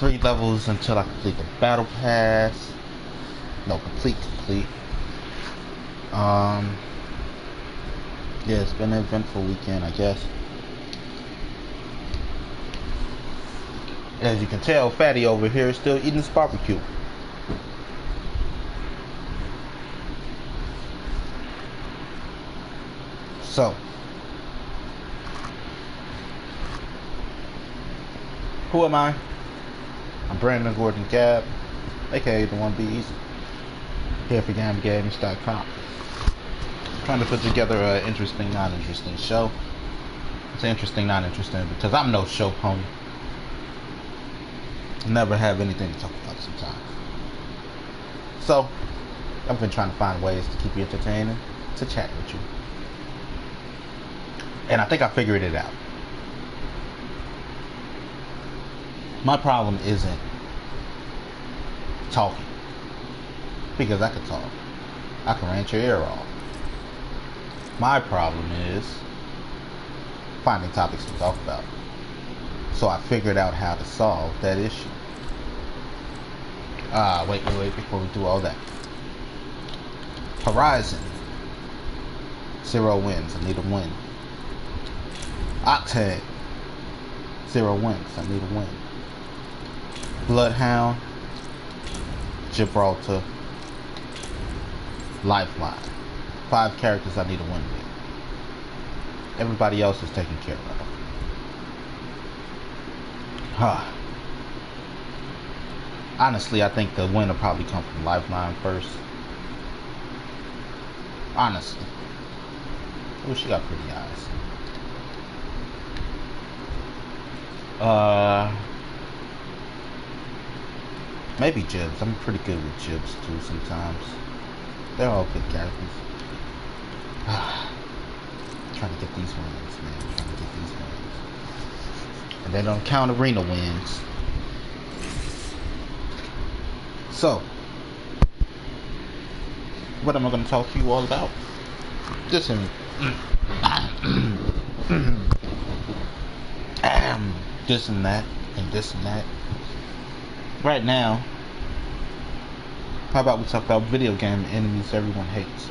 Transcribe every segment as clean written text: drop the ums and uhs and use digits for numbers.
3 levels until I complete the battle pass. No, complete. Yeah, it's been an eventful weekend, I guess. As you can tell, Fatty over here is still eating his barbecue. So, who am I? I'm Brandon Gordon Gabb, aka the One Be Easy, here for GammGames.com. Trying to put together an interesting, non-interesting show. It's interesting, non-interesting because I'm no show pony. Never have anything to talk about sometimes. So, I've been trying to find ways to keep you entertained and to chat with you. And I think I figured it out. My problem isn't talking, because I can talk. I can rant your ear off. My problem is finding topics to talk about. So I figured out how to solve that issue. Wait, before we do all that. Horizon. 0 wins, I need a win. Octane. 0 wins, I need a win. Bloodhound. Gibraltar. Lifeline. 5 characters I need a win with. Everybody else is taken care of. Honestly, I think the win will probably come from Lifeline first. Honestly. Oh, she got pretty eyes. Maybe Jibs. I'm pretty good with Jibs too sometimes. They're all good characters. Trying to get these wins, man. Trying to get these wins. And they don't count arena wins. So, what am I going to talk to you all about? This and this and that and this and that. Right now, how about we talk about video game enemies everyone hates?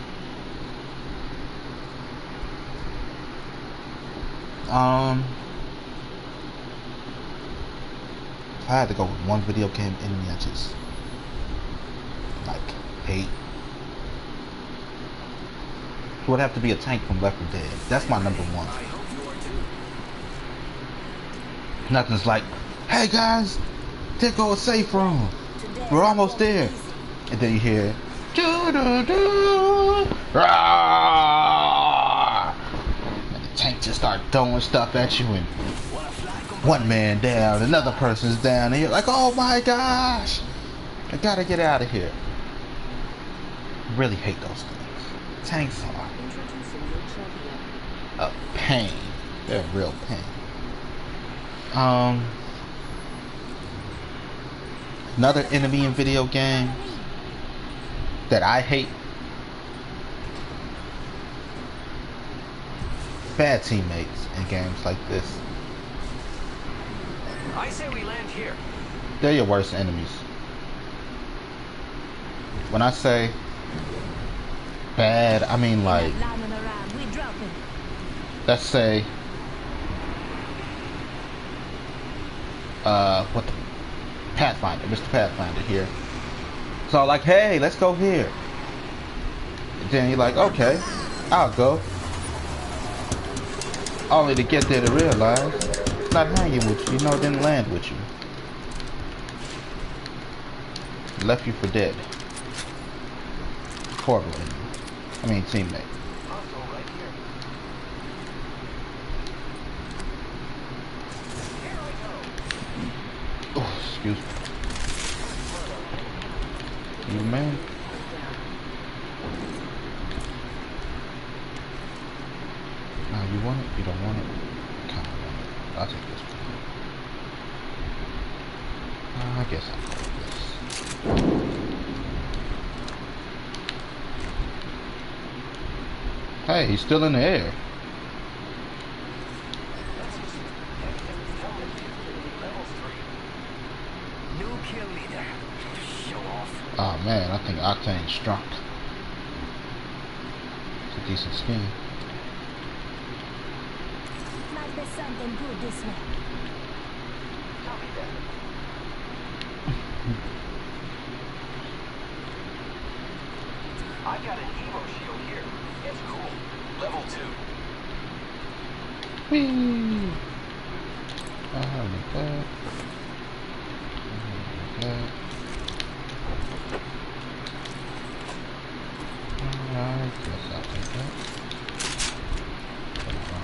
If I had to go with one video game enemy I just hate, it would have to be a tank from Left 4 Dead. That's my number one. Nothing's like, hey guys, there go a safe room. We're almost there. And then you hear, and the tank just start throwing stuff at you, and one man down, another person's down, and you're like, oh my gosh, I gotta get out of here. I really hate those things. Tanks are a pain. They're a real pain. Another enemy in video games that I hate. Bad teammates in games like this. I say we land here. They're your worst enemies. When I say bad, I mean like, let's say, what the Pathfinder, Mr. Pathfinder here. So like, hey, let's go here. And then you're like, okay, I'll go. Only to get there to realize it's not hanging with you. No, it didn't land with you. It left you for dead. Horrible enemy. I mean, teammate. Oh, excuse me. You man. Now you want it? You don't want it? Kind of want it. I'll take this one. I guess I'll go with this. Hey, he's still in the air. New kill leader. Show off. Oh man, I think Octane's drunk. It's a decent skin. Might be something good this way. Copy that. I got an Evo shield here. It's cool. Level 2. Whee! I like that. Alright, guess I'll take that.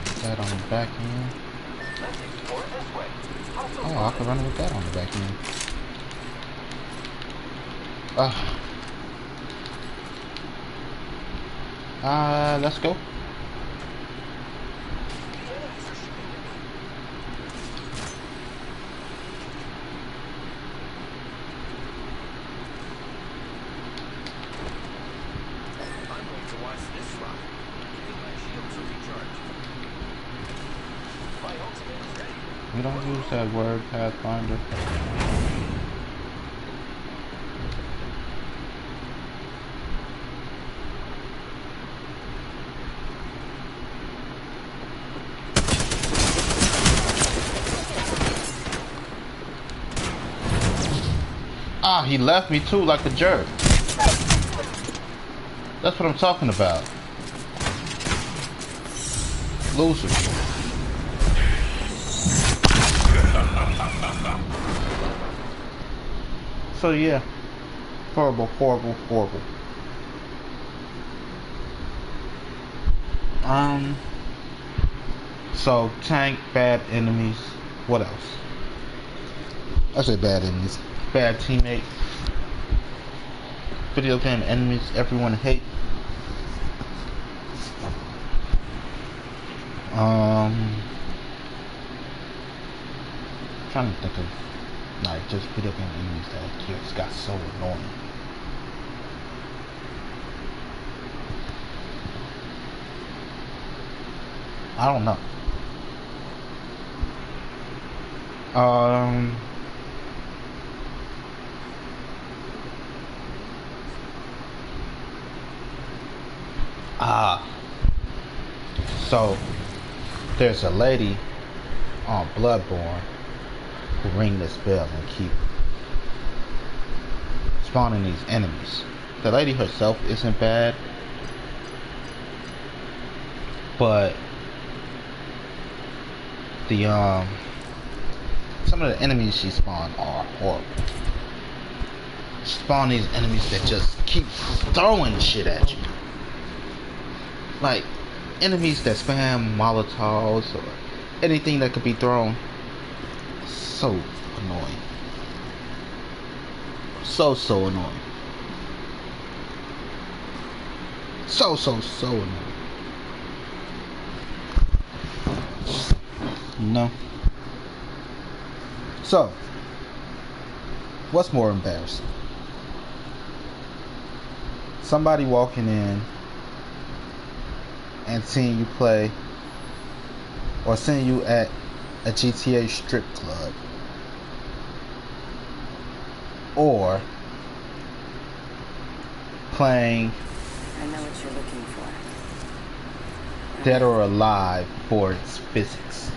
Put that on the back end. Let's explore it this way. Oh, I can run with that on the back end. Let's go. We don't use that word, Pathfinder. Ah, he left me too like a jerk. That's what I'm talking about. Loser. So yeah, horrible, horrible, horrible. So tank, bad enemies. What else? I say bad enemies. Bad teammate. Video game enemies everyone hate. Trying to think of like just video game enemies that just got so annoying. I don't know. So there's a lady on Bloodborne who ring this bell and keep spawning these enemies. The lady herself isn't bad, but the some of the enemies she spawned are horrible. She spawned these enemies that just keep throwing shit at you. Like enemies that spam Molotovs or anything that could be thrown. So annoying. So annoying. So annoying. No. So, what's more embarrassing? Somebody walking in and seeing you play, or seeing you at a GTA strip club, or playing I know what you're looking for. Dead or Alive for its physics.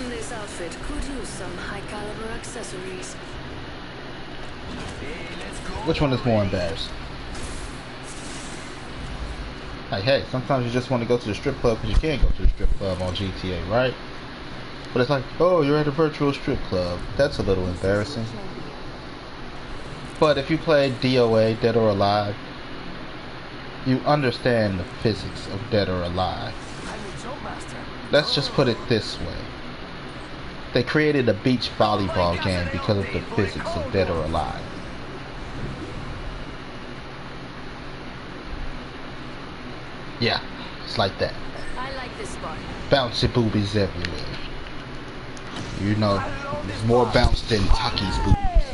This outfit could use some high caliber accessories. Which one is more embarrassing? Like, hey, sometimes you just want to go to the strip club because you can't go to the strip club on GTA, right? But it's like, oh, you're at a virtual strip club. That's a little embarrassing. But if you play DOA, Dead or Alive, you understand the physics of Dead or Alive. Let's just put it this way. They created a beach volleyball game because of the physics of Dead or Alive. Yeah, it's like that. I like this spot. Bouncy boobies everywhere. You know, there's more bounce than Taki's boobies.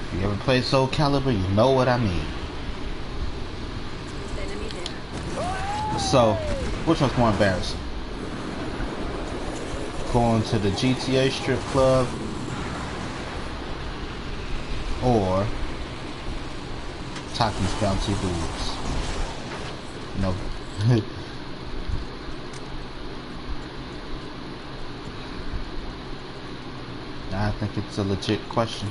If you ever played Soul Calibur, you know what I mean. Enemy there. So, which one's more embarrassing? Going to the GTA strip club or Taki's bouncy boobs. No. I think it's a legit question.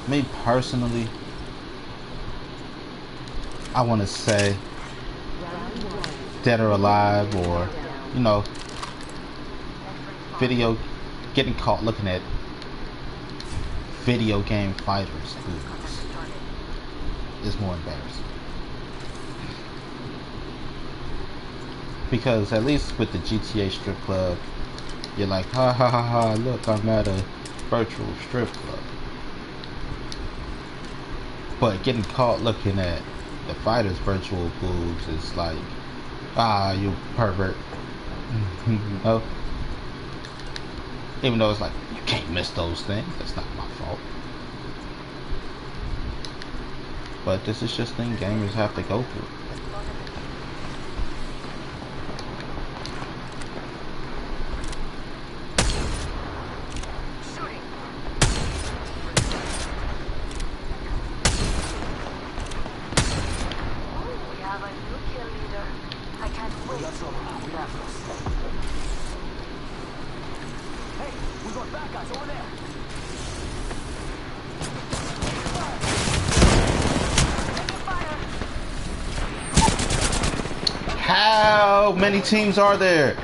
Me personally, I want to say Dead or Alive, or you know, getting caught looking at video game fighters boobs is more embarrassing. Because at least with the GTA strip club, you're like, ha ha ha ha, look, I'm at a virtual strip club. But getting caught looking at the fighters' virtual boobs is like, ah, you pervert. No. Even though it's like, you can't miss those things, that's not my fault. But this is just thing gamers have to go through. How many teams are there?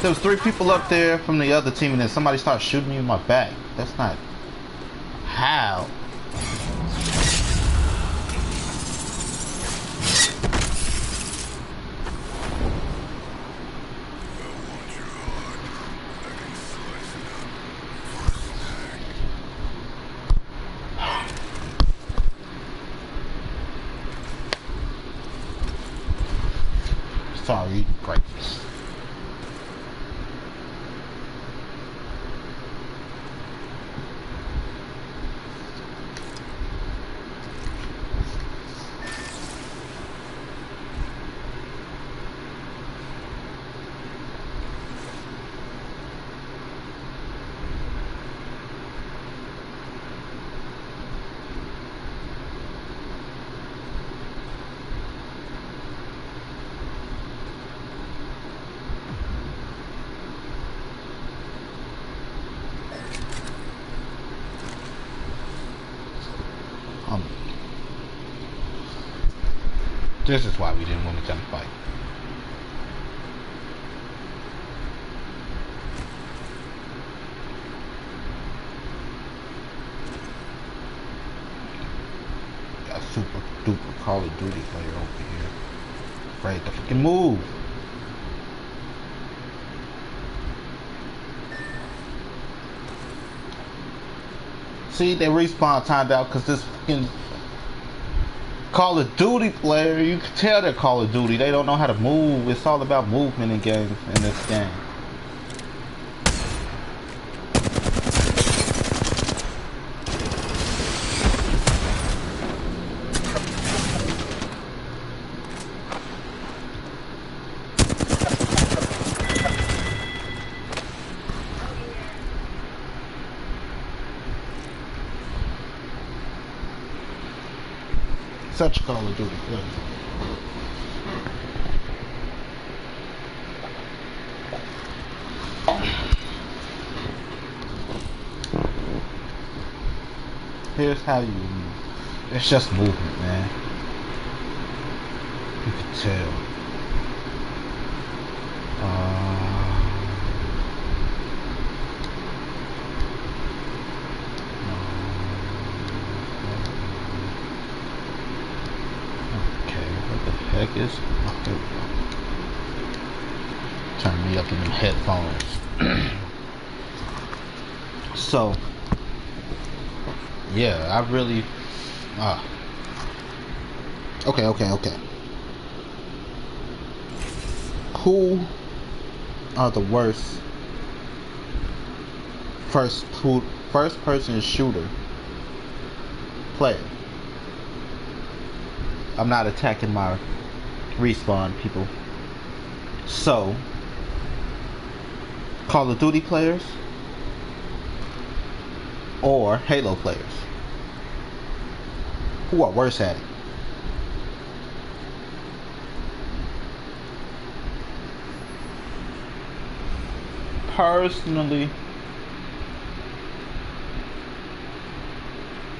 There was 3 people up there from the other team, and then somebody started shooting me in my back. That's not how. Sorry, eating breakfast. This is why we didn't want to jump fight. Got super duper Call of Duty player over here. Afraid to freaking move. See, they respawn timed out because this fucking Call of Duty player, you can tell they're Call of Duty. They don't know how to move. It's all about movement in games in this game. Such Call of Duty player. Here's how you move. It's just movement, man. You can tell. Heck is oh, there we go. Turn me up in them headphones. So yeah, I really okay. Who are the worst first person shooter player? I'm not attacking my respawn people. So, Call of Duty players, or Halo players who are worse at it. Personally,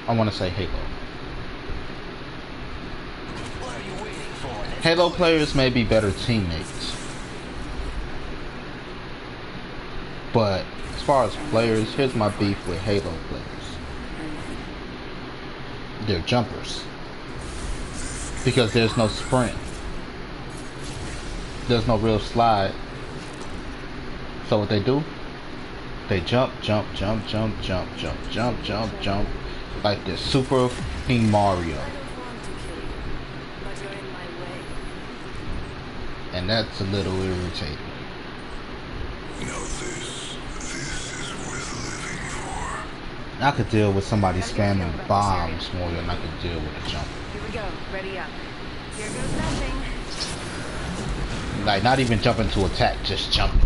I want to say Halo. What are you waiting for? Halo players may be better teammates, but as far as players, here's my beef with Halo players. They're jumpers. Because there's no sprint. There's no real slide. So what they do? They jump, jump, jump, jump, jump, jump, jump, jump, jump. Like this Super King Mario. I don't want to kill you, but you're in my way. And that's a little irritating. Now this is worth living for. I could deal with somebody spamming bombs more than I could deal with a jump. Here we go. Ready up. Here goes nothing. Like not even jumping to attack, just jumping.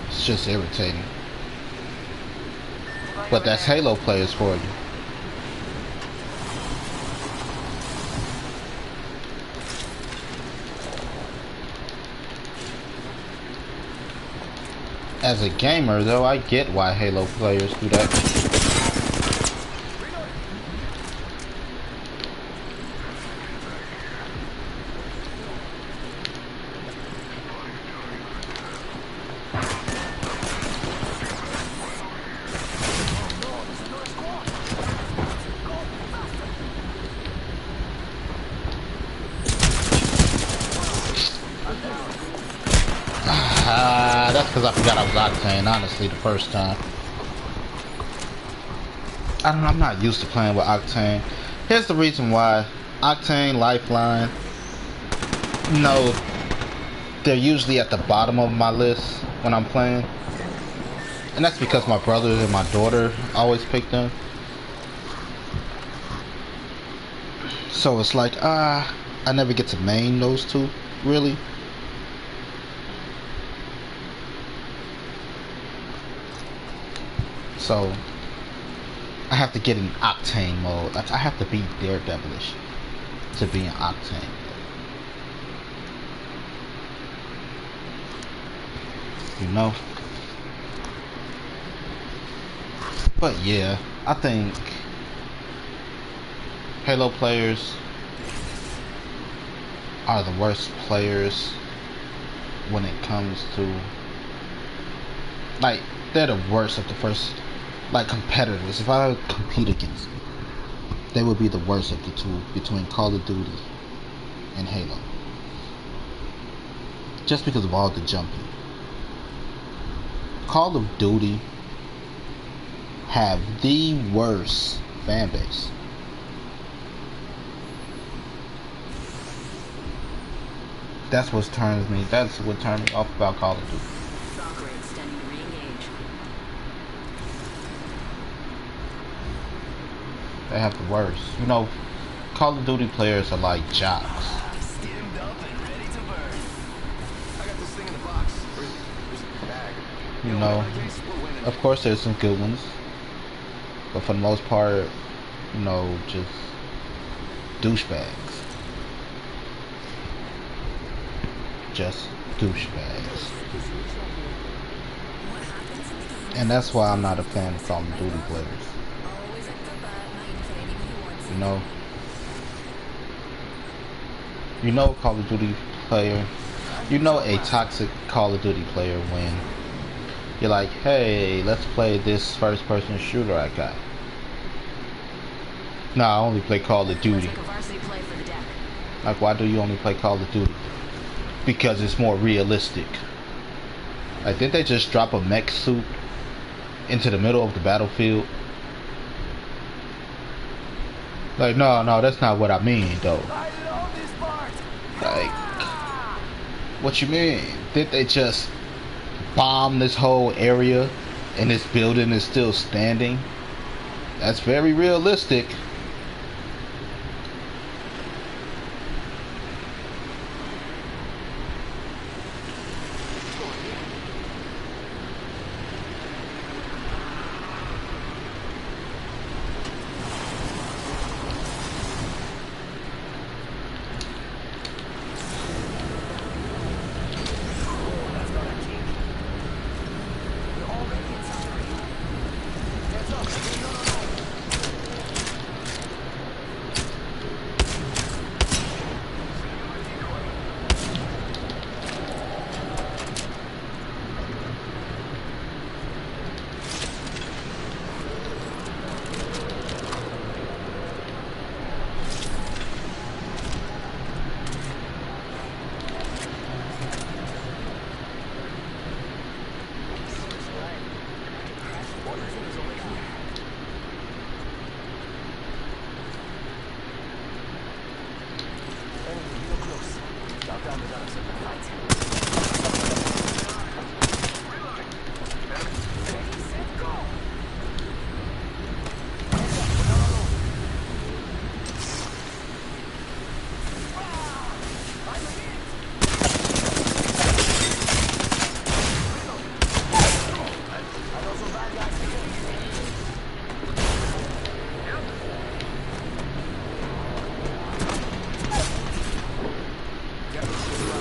It's just irritating. But that's Halo players for you. As a gamer, though, I get why Halo players do that. That's because I forgot I was Octane, honestly, the first time. I don't know, I'm not used to playing with Octane. Here's the reason why. Octane, Lifeline, no, they're usually at the bottom of my list when I'm playing. And that's because my brother and my daughter always pick them. So it's like, I never get to main those two, really. So I have to get in Octane mode. I have to be Daredevilish to be in Octane. You know? But yeah, I think Halo players are the worst players when it comes to, like, they're the worst of the first, like, competitors. If I would compete against them, they would be the worst of the two between Call of Duty and Halo. Just because of all the jumping. Call of Duty have the worst fan base. That's what turns me off about Call of Duty. Valkyrie extending re-engage. They have the worst. You know, Call of Duty players are like jocks. Skimmed up and ready to burn. I got this thing in the box. Where's the bag? You know, We're winning. of course there's some good ones, but for the most part, you know, just douchebags. Just douchebags. And that's why I'm not a fan of Call of Duty players. You know? You know a Call of Duty player, you know a toxic Call of Duty player when you're like, hey, let's play this first person shooter I got. Nah, I only play Call of Duty. Like, why do you only play Call of Duty? Because it's more realistic. Like, didn't they just drop a mech suit into the middle of the battlefield? Like, no, that's not what I mean, though. I love this part. Like, what you mean? Did they just bomb this whole area and this building is still standing? That's very realistic.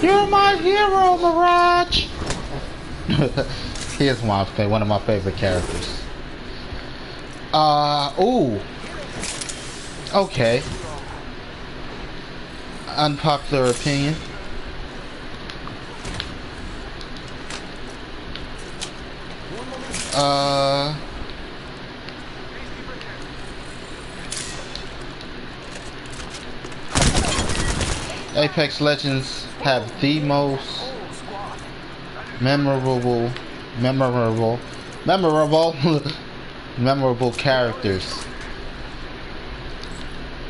You're my hero, Mirage. Here's one of my favorite characters. Ooh. Okay. Unpopular opinion. Apex Legends have the most memorable memorable characters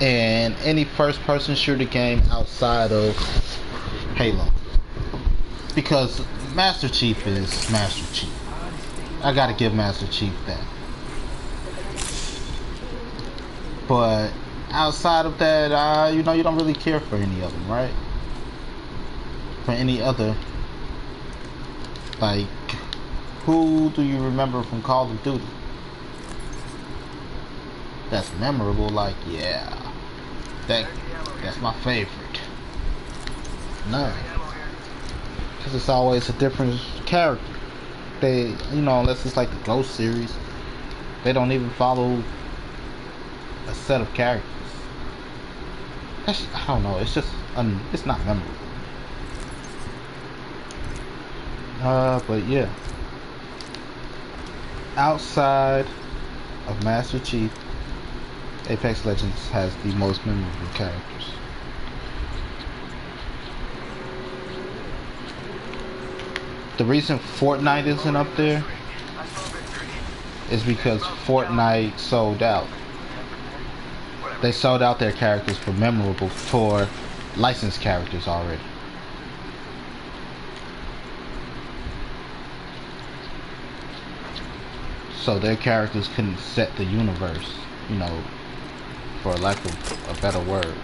in any first-person shooter game outside of Halo. Because Master Chief is Master Chief. I gotta give Master Chief that. But outside of that, you know, you don't really care for any of them, right? For any other, like, who do you remember from Call of Duty that's memorable? Like, yeah, that's my favorite. None, because it's always a different character. They, you know, unless it's like the Ghost series, they don't even follow a set of characters. I don't know. It's just it's not memorable. But yeah. Outside of Master Chief, Apex Legends has the most memorable characters. The reason Fortnite isn't up there is because Fortnite sold out. They sold out their characters for memorable for licensed characters already. So their characters couldn't set the universe, you know, for lack of a better word.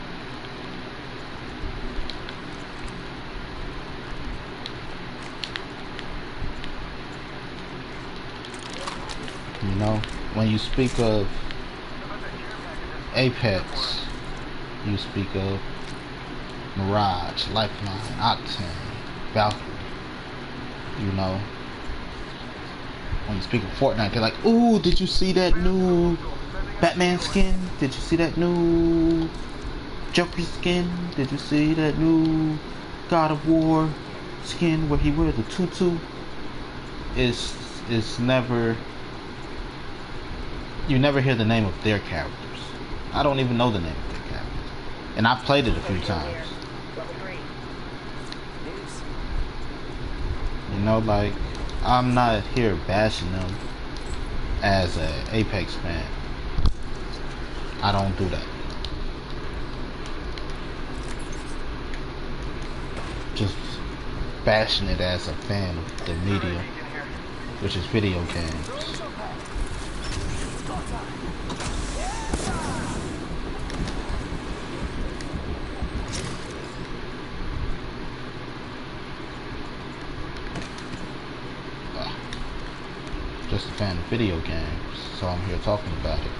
You know, when you speak of Apex, you speak of Mirage, Lifeline, Octane, Valkyrie. You know, when you speak of Fortnite, they're like, ooh, did you see that new Batman skin? Did you see that new Joker skin? Did you see that new God of War skin where he wears a tutu? It's never, you never hear the name of their characters. I don't even know the name of their characters. And I've played it a few times. You know, like, I'm not here bashing them as an Apex fan. I don't do that. Just bashing it as a fan of the media, which is video games. Just a fan of video games, so I'm here talking about it.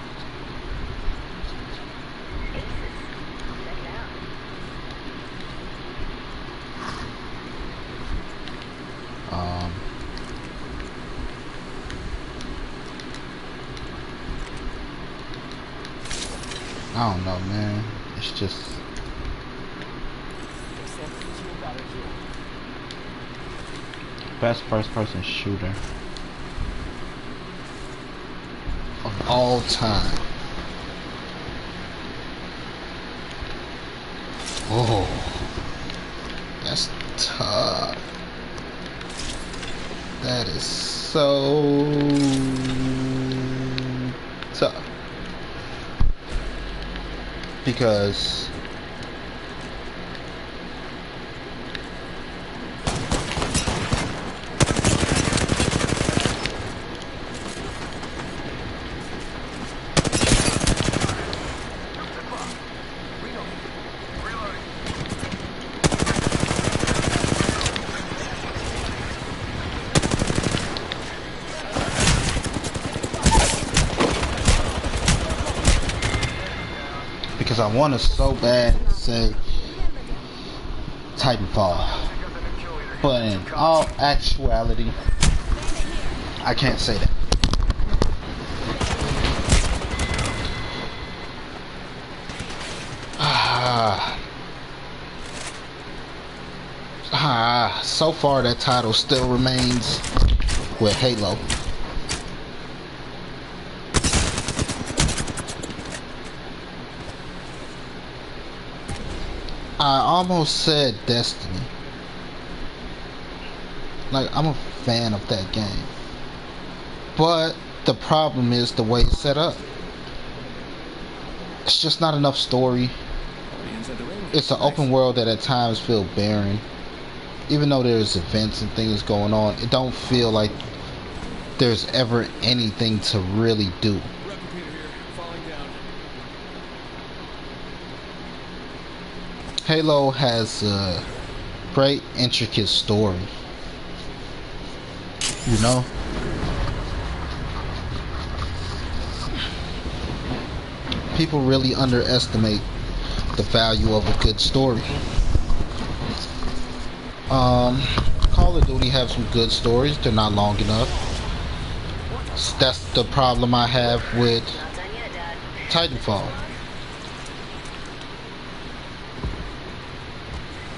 I don't know, man. It's just best first-person shooter of all time. Oh, that's tough. That is so tough. Because I want to so bad say Titanfall. But in all actuality, I can't say that. So far that title still remains with Halo. I almost said Destiny. Like, I'm a fan of that game. But the problem is the way it's set up. It's just not enough story. It's an open world that at times feel barren. Even though there's events and things going on, it don't feel like there's ever anything to really do. Halo has a great, intricate story. You know? People really underestimate the value of a good story. Call of Duty have some good stories. They're not long enough. That's the problem I have with Titanfall.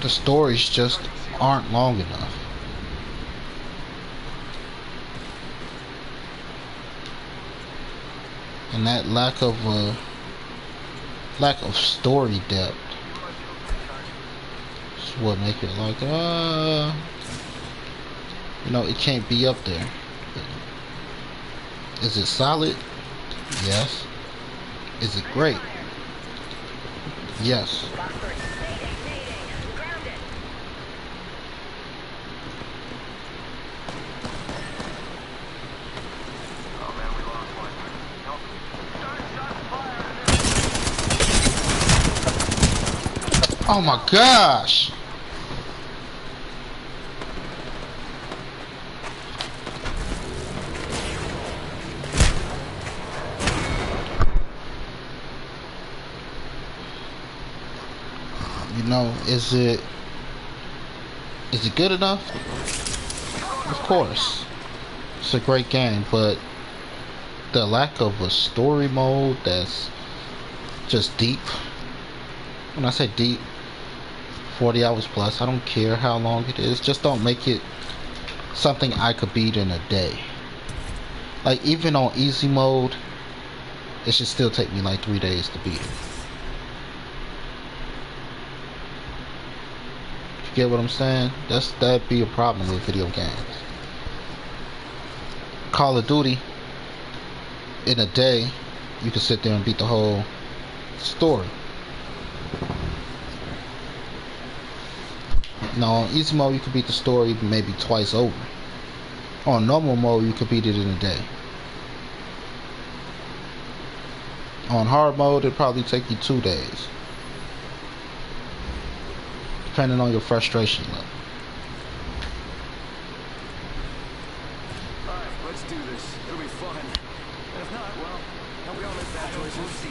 The stories just aren't long enough. And that lack of story depth is what make it like you know, it can't be up there. Is it solid? Yes. Is it great? Yes. Oh my gosh! You know, is it good enough? Of course. It's a great game, but the lack of a story mode that's just deep. When I say deep, 40 hours plus, I don't care how long it is. Just don't make it something I could beat in a day. Like, even on easy mode, it should still take me like 3 days to beat it. You get what I'm saying? That'd be a problem with video games. Call of Duty, in a day, you can sit there and beat the whole story. Now, on easy mode, you could beat the story maybe twice over. On normal mode, you could beat it in a day. On hard mode, it'd probably take you 2 days, depending on your frustration level. Alright, let's do this. It'll be fun. And if not, well, don't we all make bad choices?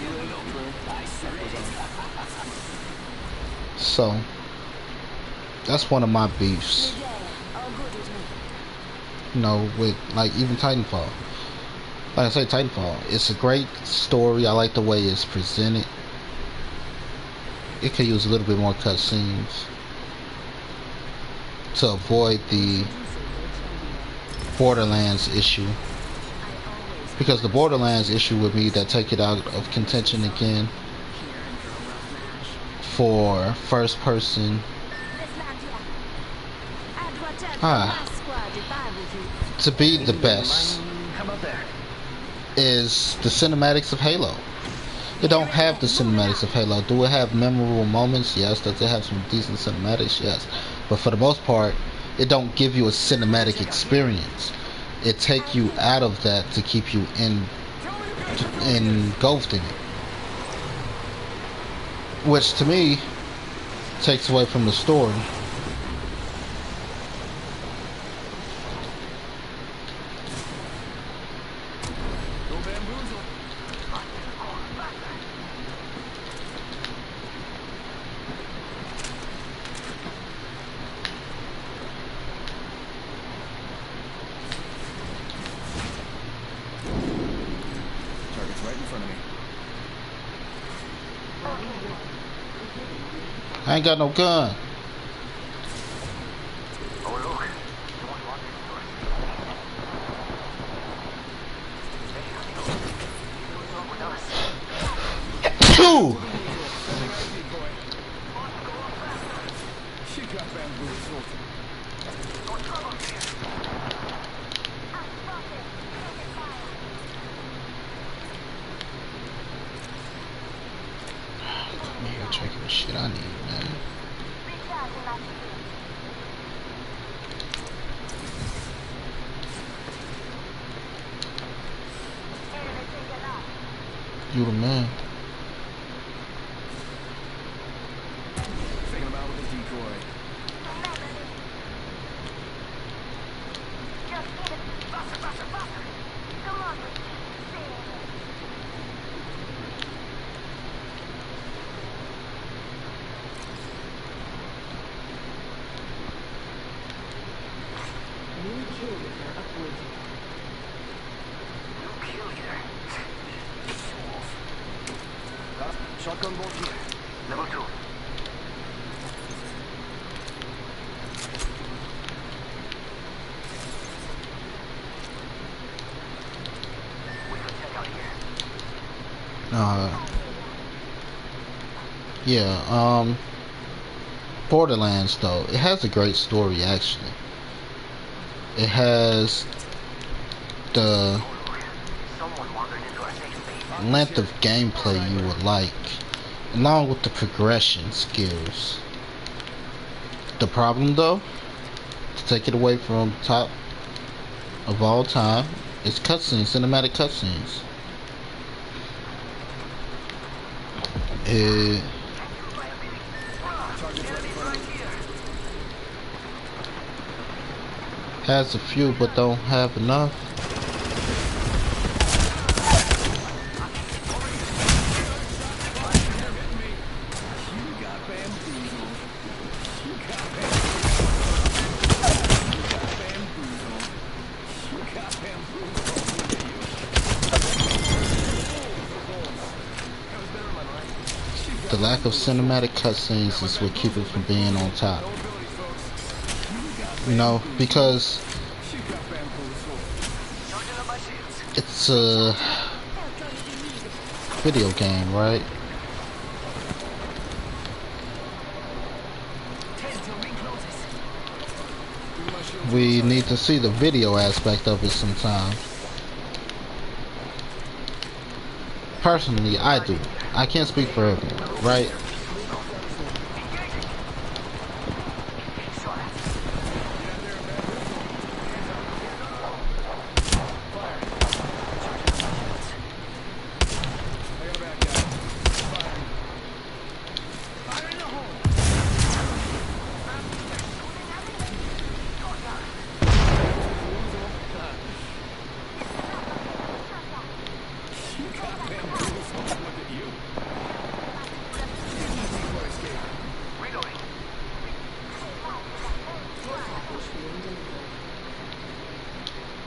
So, that's one of my beefs. You know, with like even Titanfall. Like I say, Titanfall, it's a great story. I like the way it's presented. It could use a little bit more cutscenes to avoid the Borderlands issue. Because the Borderlands issue would be that take it out of contention again for first person. To be the best is the cinematics of Halo. It don't have the cinematics of Halo. Do it have memorable moments? Yes. Does it have some decent cinematics? Yes. But for the most part, it don't give you a cinematic experience. It take you out of that to keep you engulfed in it, which to me takes away from the story. I ain't got no gun. Oh, look. Someone walking the door. Phew! She got bamboozled. Come here, checking the shit I need, man. You the man. Taking him out with a decoy. Shotgun bolt here. Level 2. We can check out here. Yeah, Borderlands though, it has a great story actually. It has the Someone wandered into our safe space. length of gameplay you would like, along with the progression skills. The problem though, to take it away from top of all time, is cutscenes, cinematic cutscenes. It has a few but don't have enough. The lack of cinematic cutscenes is what keeps it from being on top. You know, because it's a video game, right? We need to see the video aspect of it sometimes. Personally, I do. I can't speak for everyone, right?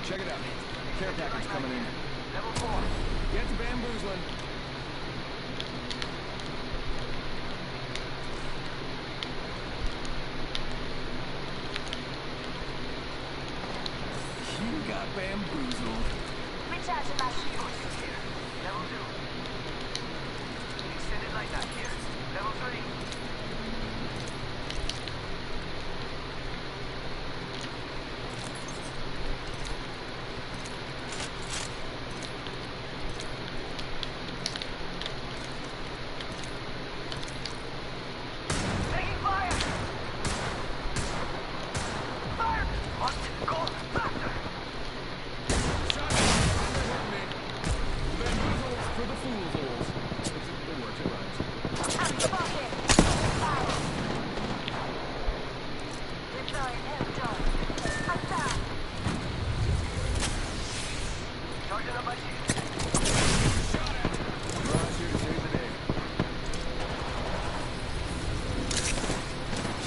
Check it out. Care package coming in. Level 4. Get to bamboozling. You got bamboozled. Level 2. Extended light out here. Level 3. Taking fire! Fire! Must go faster! Bamboozles for the fools holes. It works, it rhymes. Charging up my shield. Ron's here to save the day.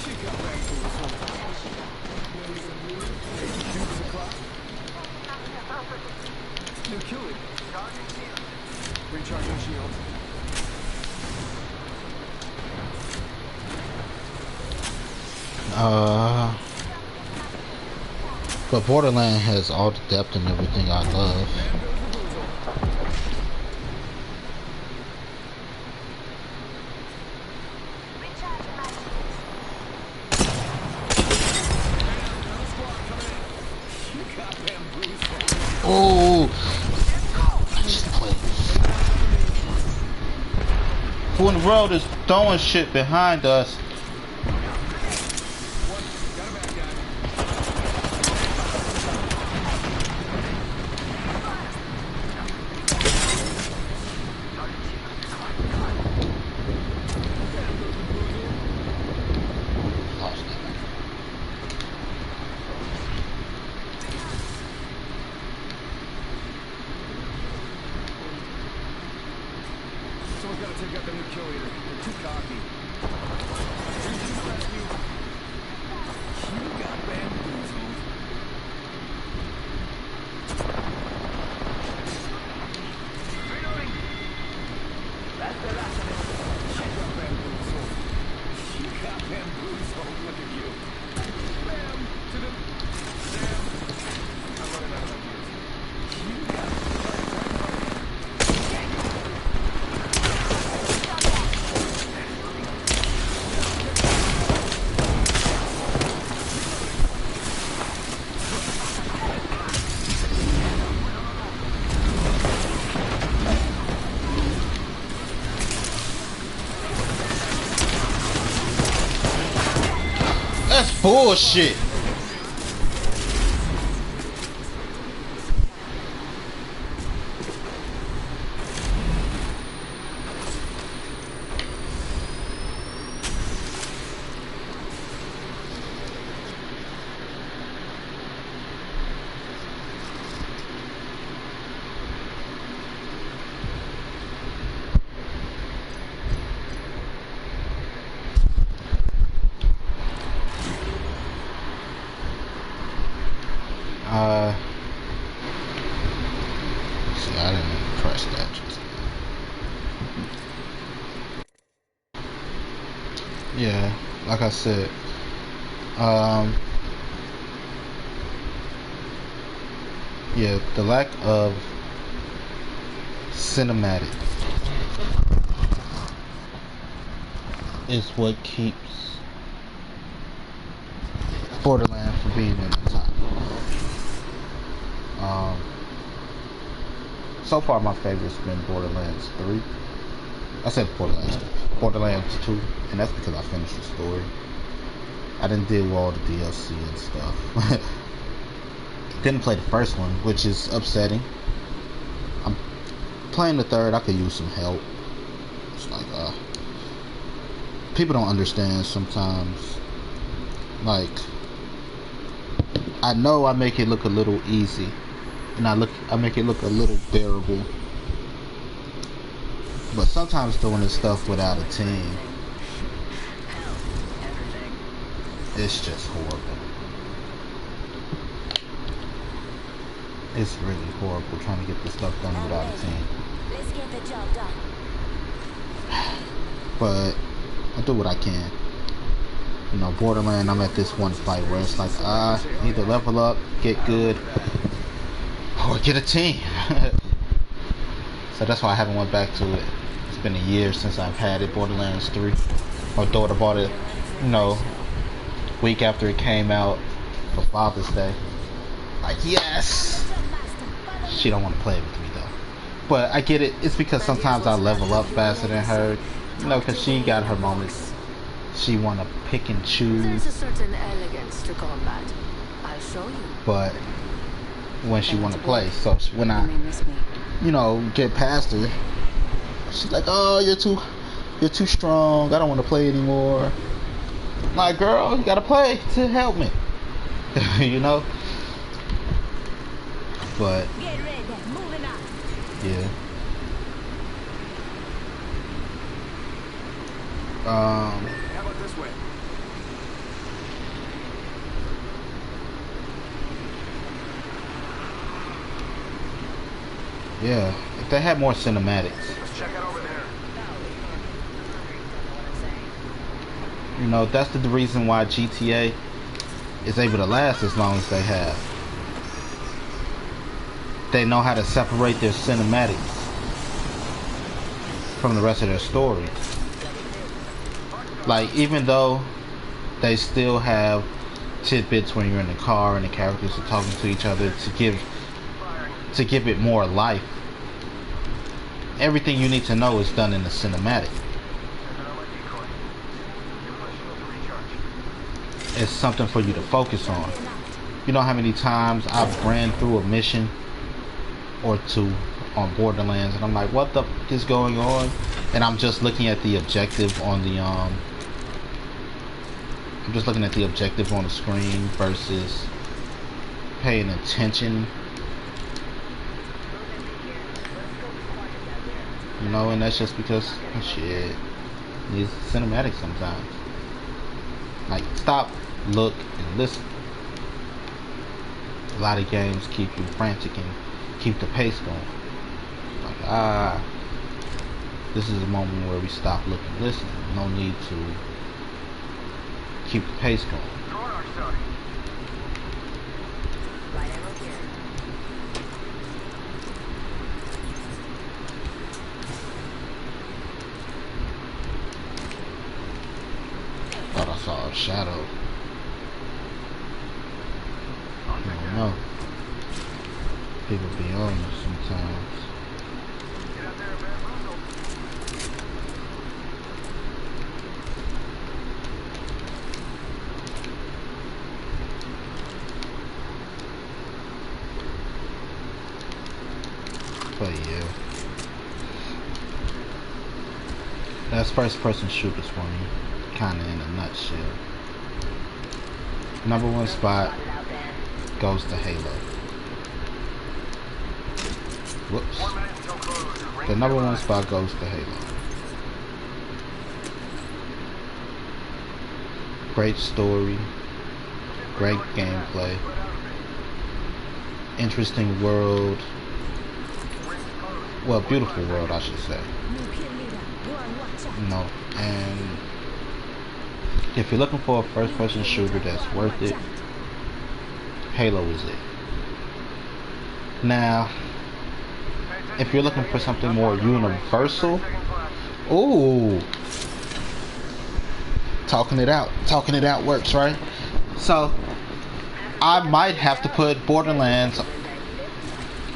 She got bamboozled. Cubes o'clock. New killing. Charging shield. Recharging shield. Uh, but Borderland has all the depth and everything I love. Oh, I just played. Who in the world is throwing shit behind us? Someone's gotta take out the new kill leader. They're too cocky. You got bamboozled. That's the last of it. You got bamboozled. You got bamboozled. Look at you. Bam to the Sam. I'm running out of ideas. You got That's bullshit. See, I didn't press that just. Yeah, like I said, yeah, the lack of cinematic is what keeps Borderlands from being in the top. So far, my favorite's been Borderlands 3. I said Borderlands 2, and that's because I finished the story. I didn't do all the DLC and stuff. Didn't play the first one, which is upsetting. I'm playing the third. I could use some help. It's like, people don't understand sometimes. Like, I know I make it look a little easy, and I make it look a little bearable. But sometimes doing this stuff without a team, it's just horrible. It's really horrible trying to get this stuff done without a team. Let's get the job done. But I do what I can. You know, Borderland, I'm at this one fight where it's like, either level up, get good, or get a team. So that's why I haven't went back to it. It's been a year since I've had it, Borderlands 3. My daughter bought it, you know, week after it came out for Father's Day. Like, yes! She don't want to play it with me though. But I get it. It's because sometimes I level up faster than her. You know, because she got her moments. She want to pick and choose. There's a certain elegance to combat. I'll show you. But when she want to play, so when I, you know, get past her, she's like, "Oh, you're too strong. I don't want to play anymore." I'm like, girl, you gotta play to help me. You know. But Get ready, moving on. yeah. How about this way? Yeah, if they had more cinematics. Let's check out over there. You know, that's the reason why GTA is able to last as long as they have. They know how to separate their cinematics from the rest of their story. Like, even though they still have tidbits when you're in the car and the characters are talking to each other to give it more life, everything you need to know is done in the cinematic. It's something for you to focus on. You know how many times I've ran through a mission or two on Borderlands and I'm like, what the f is going on? And I'm just looking at the objective on the screen versus paying attention. You know, and that's just because shit needs cinematic sometimes. Like, stop, look, and listen. A lot of games keep you frantic and keep the pace going. Like, this is a moment where we stop, look, and listen. No need to keep the pace going. Thought I saw a shadow. I don't know. People be on you sometimes. But yeah, that's first person shooters for me, kinda in a nutshell. Number one spot goes to Halo. Whoops. The number one spot goes to Halo. Great story, great gameplay, interesting world. Well, beautiful world, I should say. You know, and if you're looking for a first-person shooter that's worth it, Halo is it. Now, if you're looking for something more universal, ooh, talking it out works, right? So, I might have to put Borderlands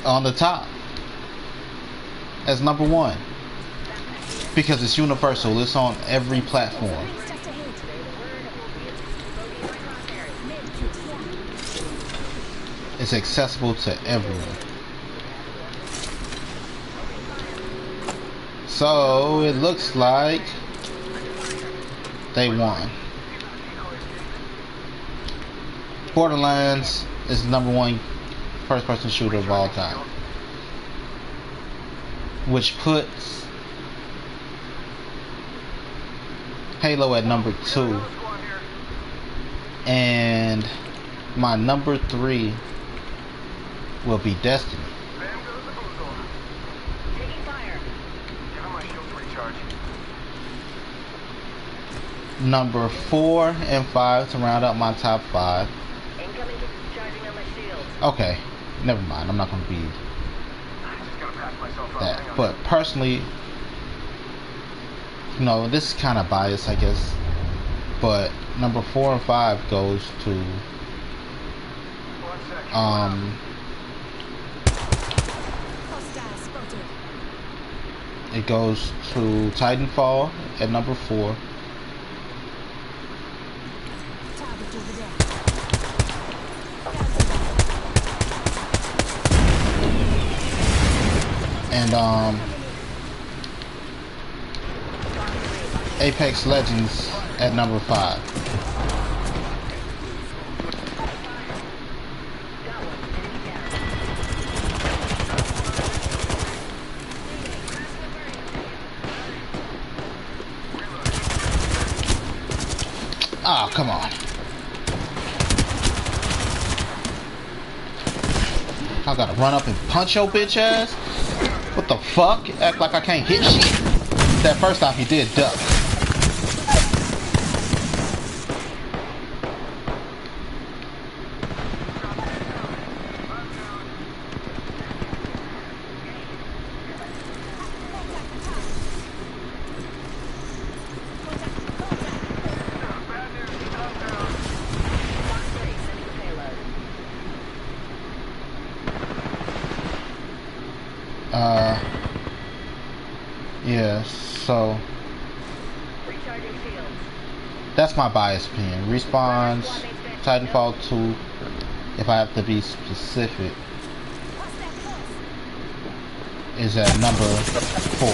on the top as number one because it's universal. It's on every platform. It's accessible to everyone. So it looks like they won. Borderlands is the number one first-person shooter of all time, which puts Halo at number 2, and my number 3 will be Destiny. Number 4 and 5 to round out my top 5. Okay, never mind. I'm not gonna be that. But personally, you know, this is kind of biased, I guess. But number 4 and 5 goes to it goes to Titanfall at number 4. And Apex Legends at number 5. Ah, come on. I gotta run up and punch your bitch ass? What the fuck? Act like I can't hit shit. That first off, you did duck. Uh, yeah, so Recharging shields. that's my bias opinion. Respawns, Titanfall 2, if I have to be specific, is at number 4.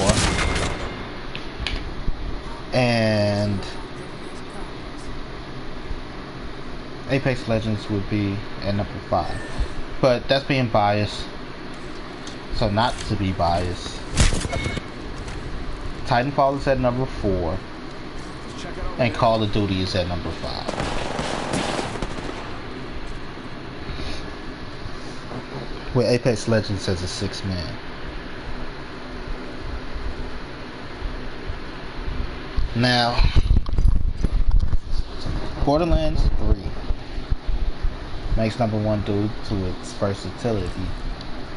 And Apex Legends would be at number 5. But that's being biased. So not to be biased, Titanfall is at number 4. And Call of Duty is at number 5. With Apex Legends as a 6-man. Now, Borderlands 3 makes number 1 due to its versatility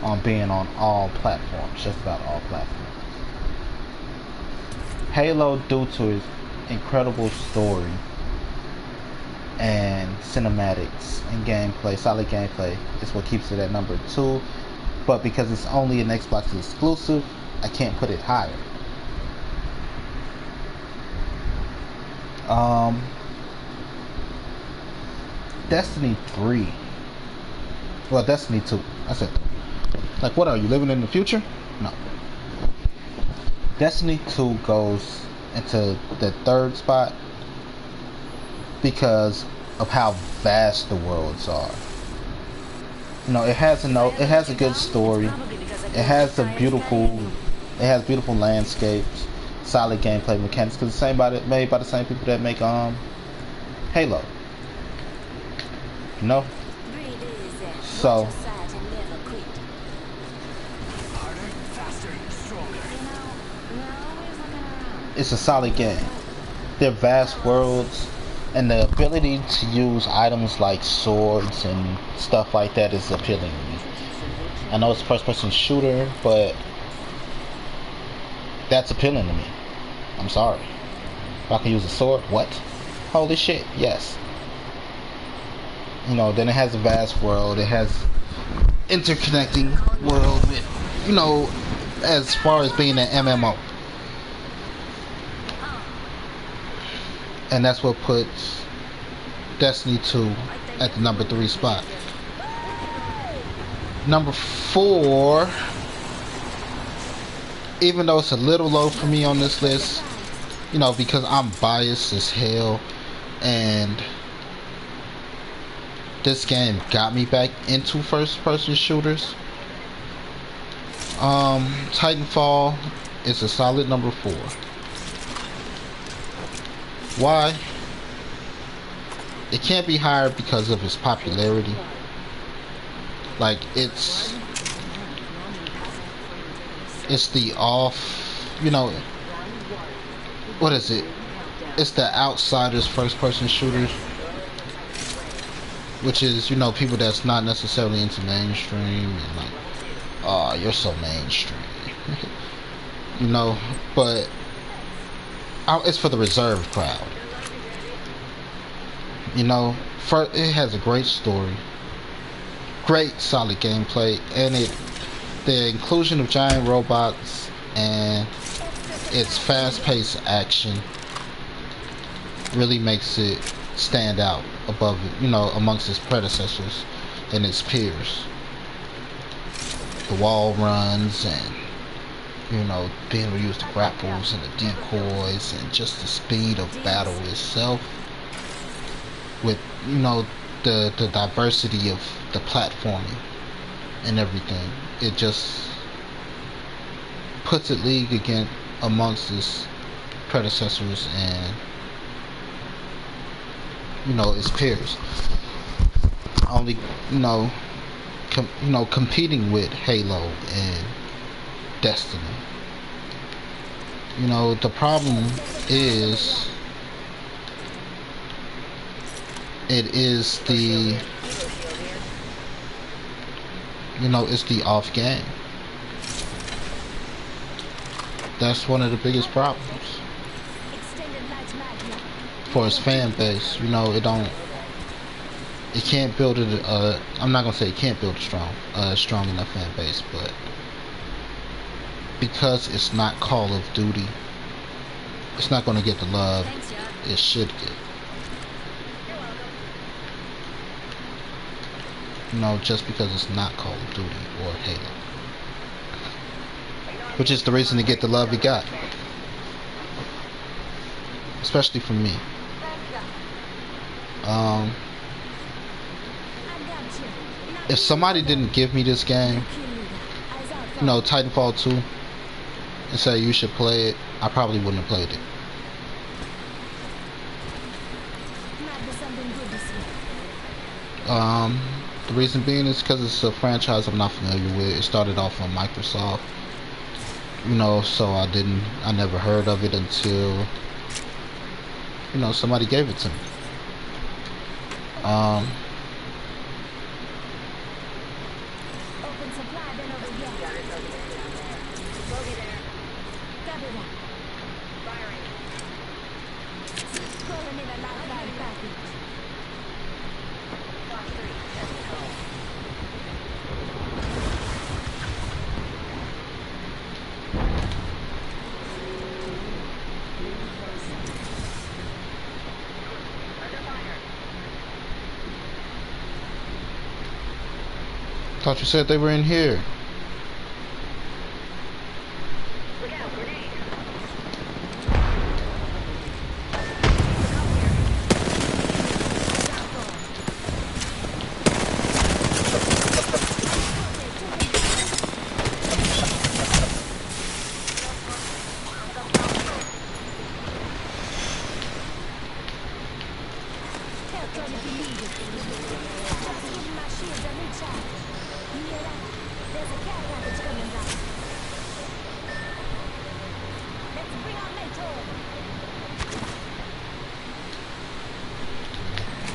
on being on all platforms, just about all platforms. Halo, due to its incredible story and cinematics and gameplay, solid gameplay, is what keeps it at number 2. But because it's only an Xbox exclusive, I can't put it higher. Destiny 3. Well, Destiny 2. I said 3. Like, what are you, living in the future? No. Destiny 2 goes into the 3rd spot because of how vast the worlds are. You know, it has a good story. It has beautiful landscapes, solid gameplay mechanics, because it's made by the same people that make Halo. You know? So it's a solid game. They're vast worlds, and the ability to use items like swords and stuff like that is appealing to me. I know it's a first-person shooter, but that's appealing to me. I'm sorry. If I can use a sword, what? Holy shit, yes. You know, then it has a vast world. It has interconnecting world with, you know, as far as being an MMO. And that's what puts Destiny 2 at the number 3 spot. Number 4, even though it's a little low for me on this list, you know, because I'm biased as hell, and this game got me back into first-person shooters. Titanfall is a solid number 4. Why? It can't be higher because of its popularity. Like, it's the off, you know, what is it? It's the outsiders first-person shooters, which is, you know, people that's not necessarily into mainstream, and like, oh, you're so mainstream. You know, but it's for the reserved crowd. You know, it has a great story, great solid gameplay, and the inclusion of giant robots and its fast-paced action really makes it stand out above, you know, amongst its predecessors and its peers. The wall runs, and, you know, being able to use the grapples and the decoys, and just the speed of battle itself, with, you know, the diversity of the platforming and everything. It just puts it league again amongst its predecessors and, you know, its peers. Only, you know, competing with Halo and Destiny. You know, the problem is it's the off game. That's one of the biggest problems for its fan base. You know, it can't build I'm not gonna say it can't build a strong enough fan base, but because it's not Call of Duty, it's not going to get the love Thanks, Yard. it should get. You're welcome. You know, just because it's not Call of Duty or Halo. Which is the reason to get the love it got. Especially from me. If somebody didn't give me this game, you know, Titanfall 2, and say you should play it, I probably wouldn't have played it. The reason being is because it's a franchise I'm not familiar with. It started off on Microsoft, you know, so I never heard of it until, you know, somebody gave it to me. Open supply bin over here. Bogey there. Copy that. Firing. Calling in a lifeline package. Fox 3. Testing home. Under fire. Thought you said they were in here. Look out, grenade. Help us if you need it. Just give my shields a recharge. You hear that? There's a care package coming down. Let's bring our mate home.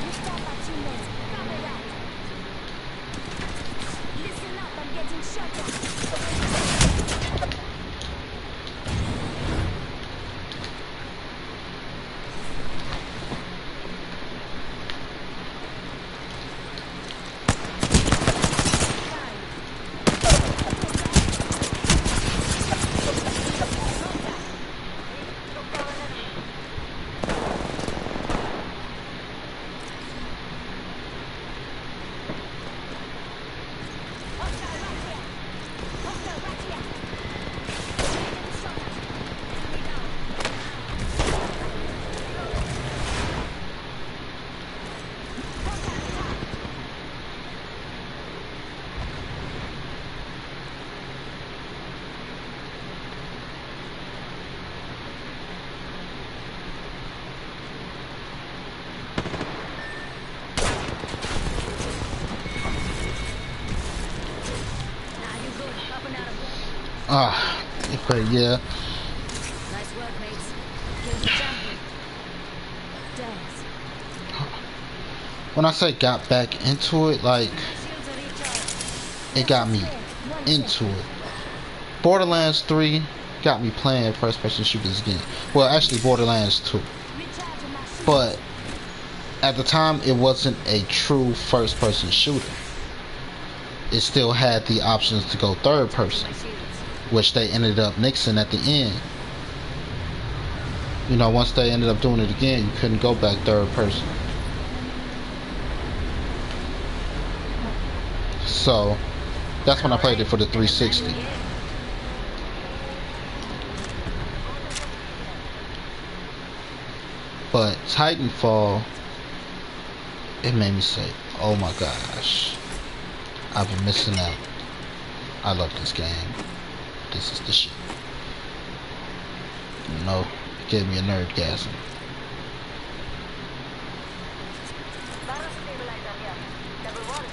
You stop our teammates. Copy that. Listen up, I'm getting shot at. Okay, yeah. Nice work, mates. Here's the champion. Thanks. When I say got back into it, like, Shields are recharged. it got me into it. Borderlands 3 got me playing first person shooters again. Well, actually Borderlands 2. Recharging my shields. But at the time it wasn't a true first person shooter. It still had the options to go third person, My shields. which they ended up nixing at the end. You know, once they ended up doing it again, you couldn't go back third person. So that's when I played it for the 360. But Titanfall, it made me say, oh my gosh, I've been missing out. I love this game. This is the shit. You know, it gave me a nerdgasm. Barrel stabilizer here. Level 1.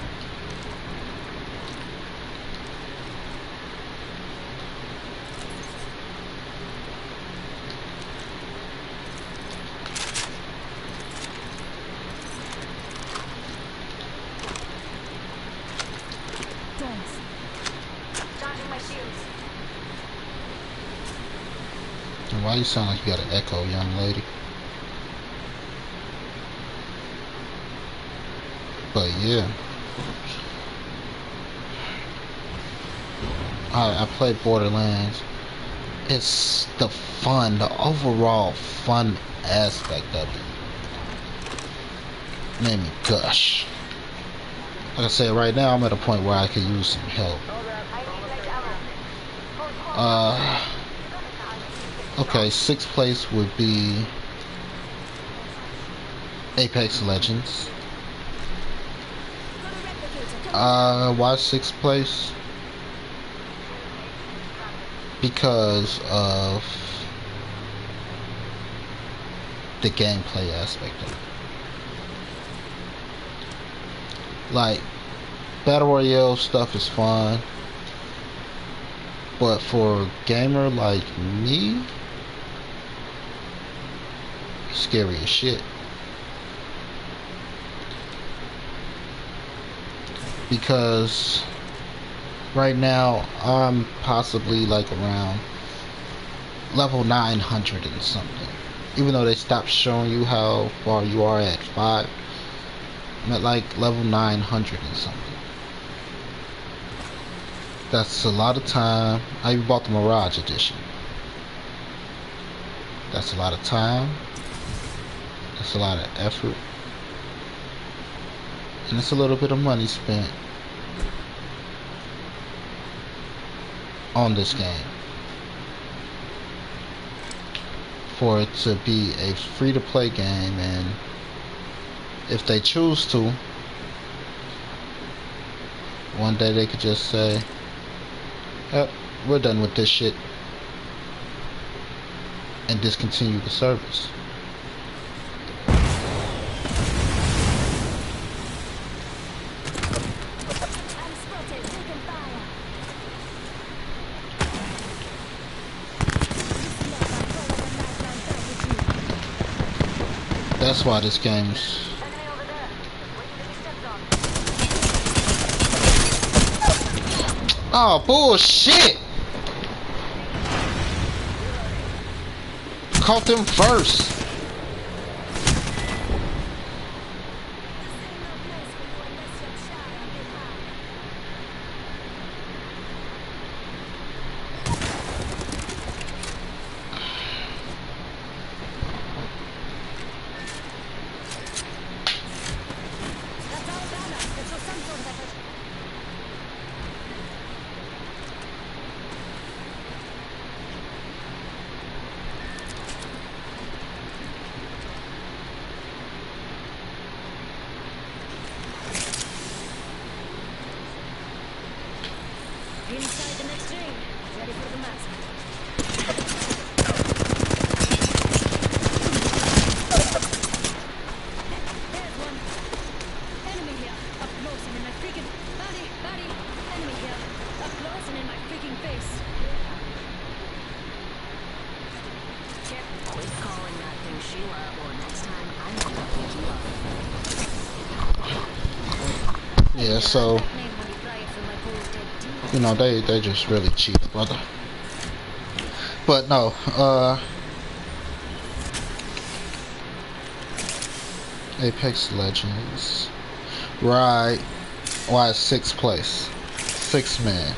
Thanks. Charging my shields. And why you sound like you got an echo, young lady? But yeah, I played Borderlands. it's the fun, the overall fun aspect of it. Made me gush. Like I said, right now I'm at a point where I could use some help. Okay, sixth place would be Apex Legends. Why sixth place? Because of the gameplay aspect of it. Like, Battle Royale stuff is fun, but for a gamer like me, it's scary as shit. Because right now I'm possibly like around level 900 and something. Even though they stopped showing you how far you are at 5, I'm at like level 900 and something. That's a lot of time. I even bought the Mirage Edition. That's a lot of time. That's a lot of effort. And it's a little bit of money spent on this game for it to be a free-to-play game. And if they choose to, one day they could just say, "Yep, we're done with this shit," and discontinue the service. That's why this game's oh bullshit! Caught them first. Inside the next ring. Ready for the mask. There's one. Enemy here. Up close and in my freaking body. Enemy here. Up close and in my freaking face. Check. Quit calling that thing Sheila, or next time I'm gonna pick you up. Yeah, so you know they just really cheap, brother. But no, Apex Legends, right? Why sixth place? 6 man.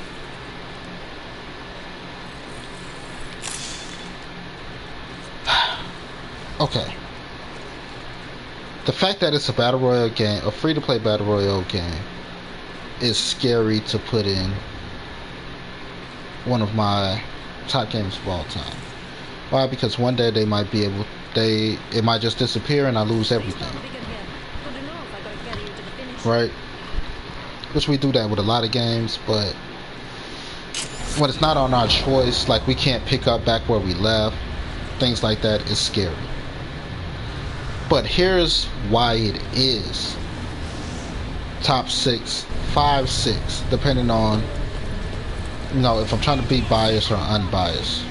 Okay. The fact that it's a battle royale game, a free-to-play battle royale game, is scary to put in one of my top games of all time. Why? Because one day they might be able, it might just disappear and I lose everything. Right? Which we do that with a lot of games, but when it's not on our choice, like we can't pick up back where we left, things like that is scary. But here's why it is top 6, 5, 6, depending on, you know, if I'm trying to be biased or unbiased.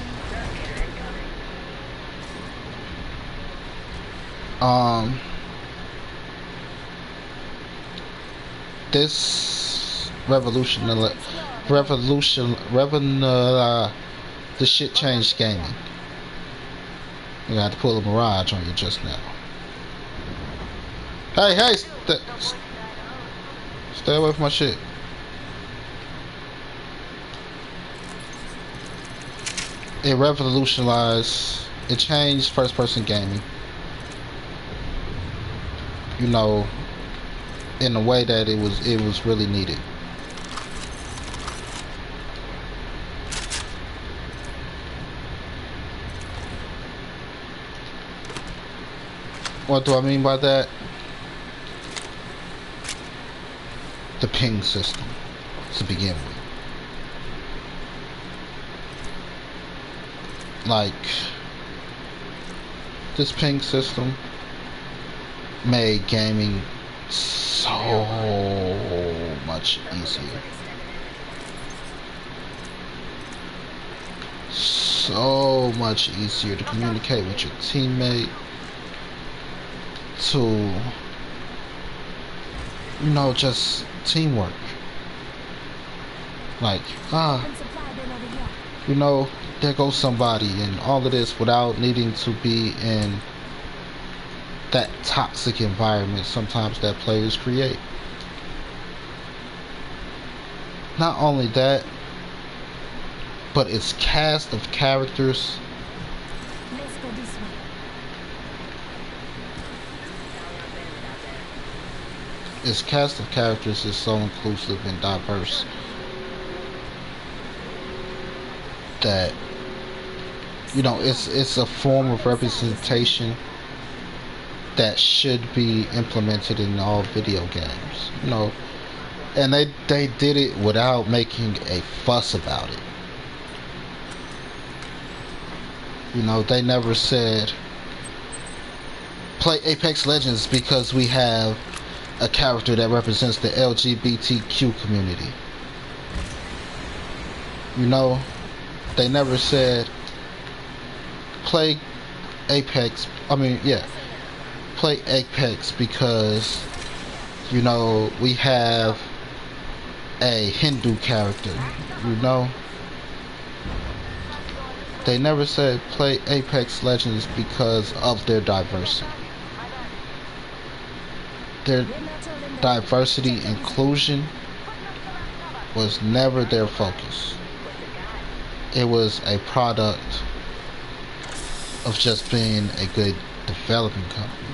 This this shit changed gaming. You got to pull a Mirage on you just now. Hey, stay away from my shit. it revolutionized, it changed first person gaming, you know, in a way that it was really needed. What do I mean by that? The ping system to begin with. Like, this ping system made gaming so much easier. So much easier to communicate with your teammate, to, you know, just teamwork. Like, you know, there goes somebody, and all of this without needing to be in that toxic environment sometimes that players create. Not only that, but its cast of characters. Let's go this way. Its cast of characters is so inclusive and diverse that, you know, it's a form of representation that should be implemented in all video games, you know, and they did it without making a fuss about it. You know, they never said play Apex Legends because we have a character that represents the LGBTQ community. You know, they never said play Apex, play Apex because, you know, we have a Hindu character, you know. They never said play Apex Legends because of their diversity. Their diversity inclusion was never their focus. It was a product of just being a good developing company.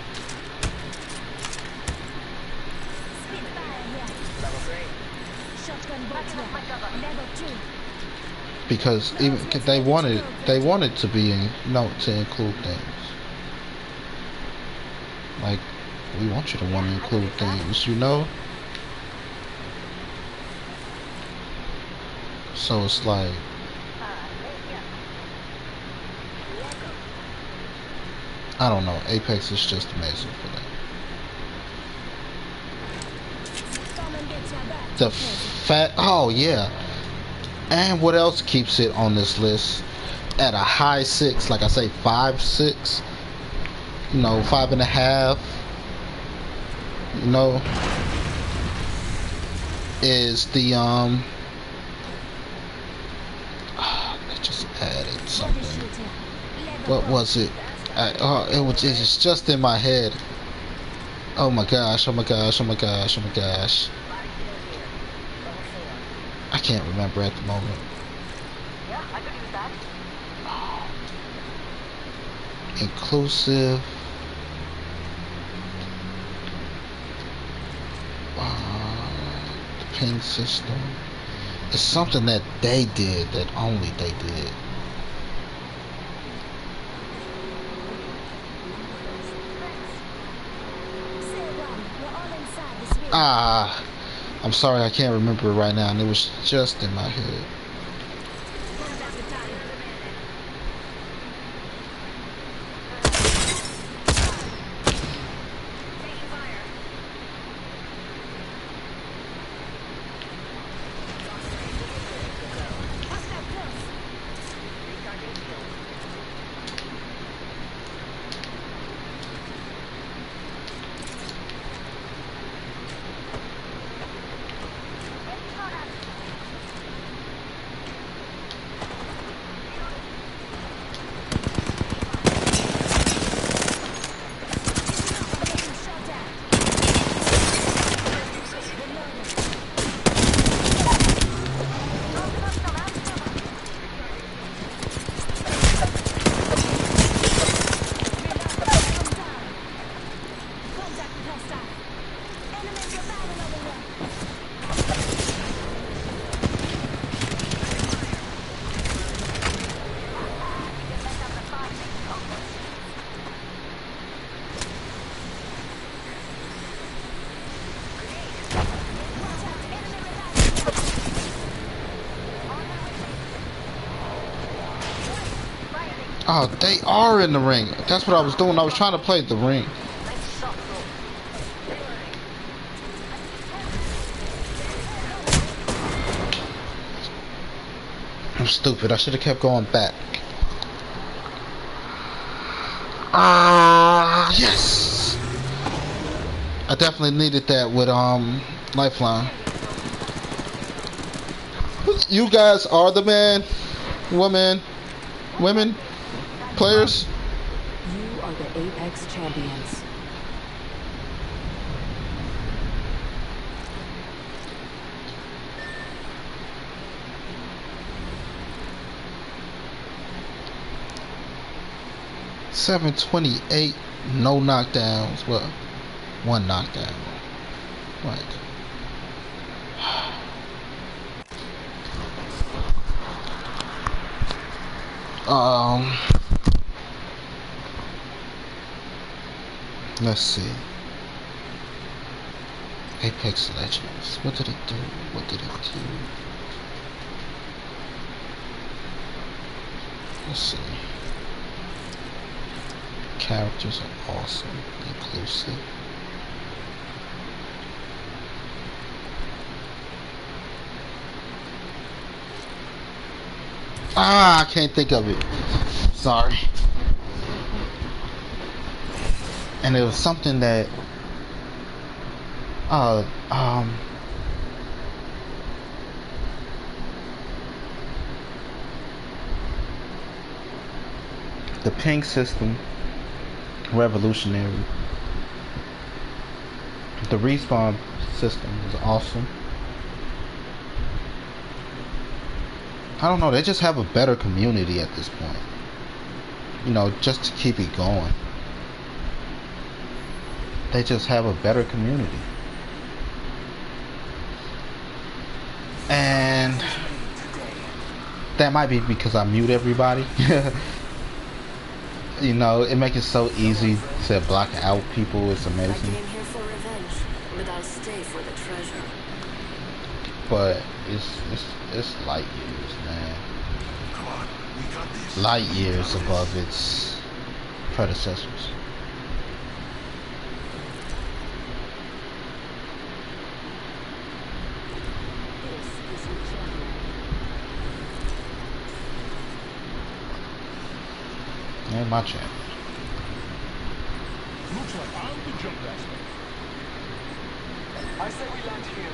Because even they wanted to be, you know, to include things. Like, we want you to want to include things, you know. So it's like, I don't know, Apex is just amazing for that. The fact, oh yeah. And what else keeps it on this list at a high 6, like I say, 5, 6, you know, 5.5, you know, is the they just added something. What was it? It's just in my head. Oh my gosh, oh my gosh, oh my gosh, oh my gosh. I can't remember at the moment. Yeah, I could use that. Inclusive. The ping system. It's something that they did, that only they did. I'm sorry, I can't remember it right now, and it was just in my head. Oh, they are in the ring. That's what I was doing. I was trying to play the ring. I'm stupid. I should have kept going back. Yes. I definitely needed that with Lifeline. You guys are the man, women, players. You are the Apex champions. $728, no knockdowns. Well, one knockdown. Right. Let's see. Apex Legends. What did it do? What did it do? Let's see. Characters are awesome, inclusive. I can't think of it. Sorry. And it was something that the ping system, revolutionary. The respawn system is awesome. I don't know, they just have a better community at this point. You know, just to keep it going. They just have a better community. And that might be because I mute everybody. You know, it makes it so easy to block out people. It's I amazing. came here for revenge, but I'll stay for the treasure. But it's light years, man. Come on, we got this. Light years above its predecessors. This is your champion. And my champ. Looks like I'm the jump master. I say we land here.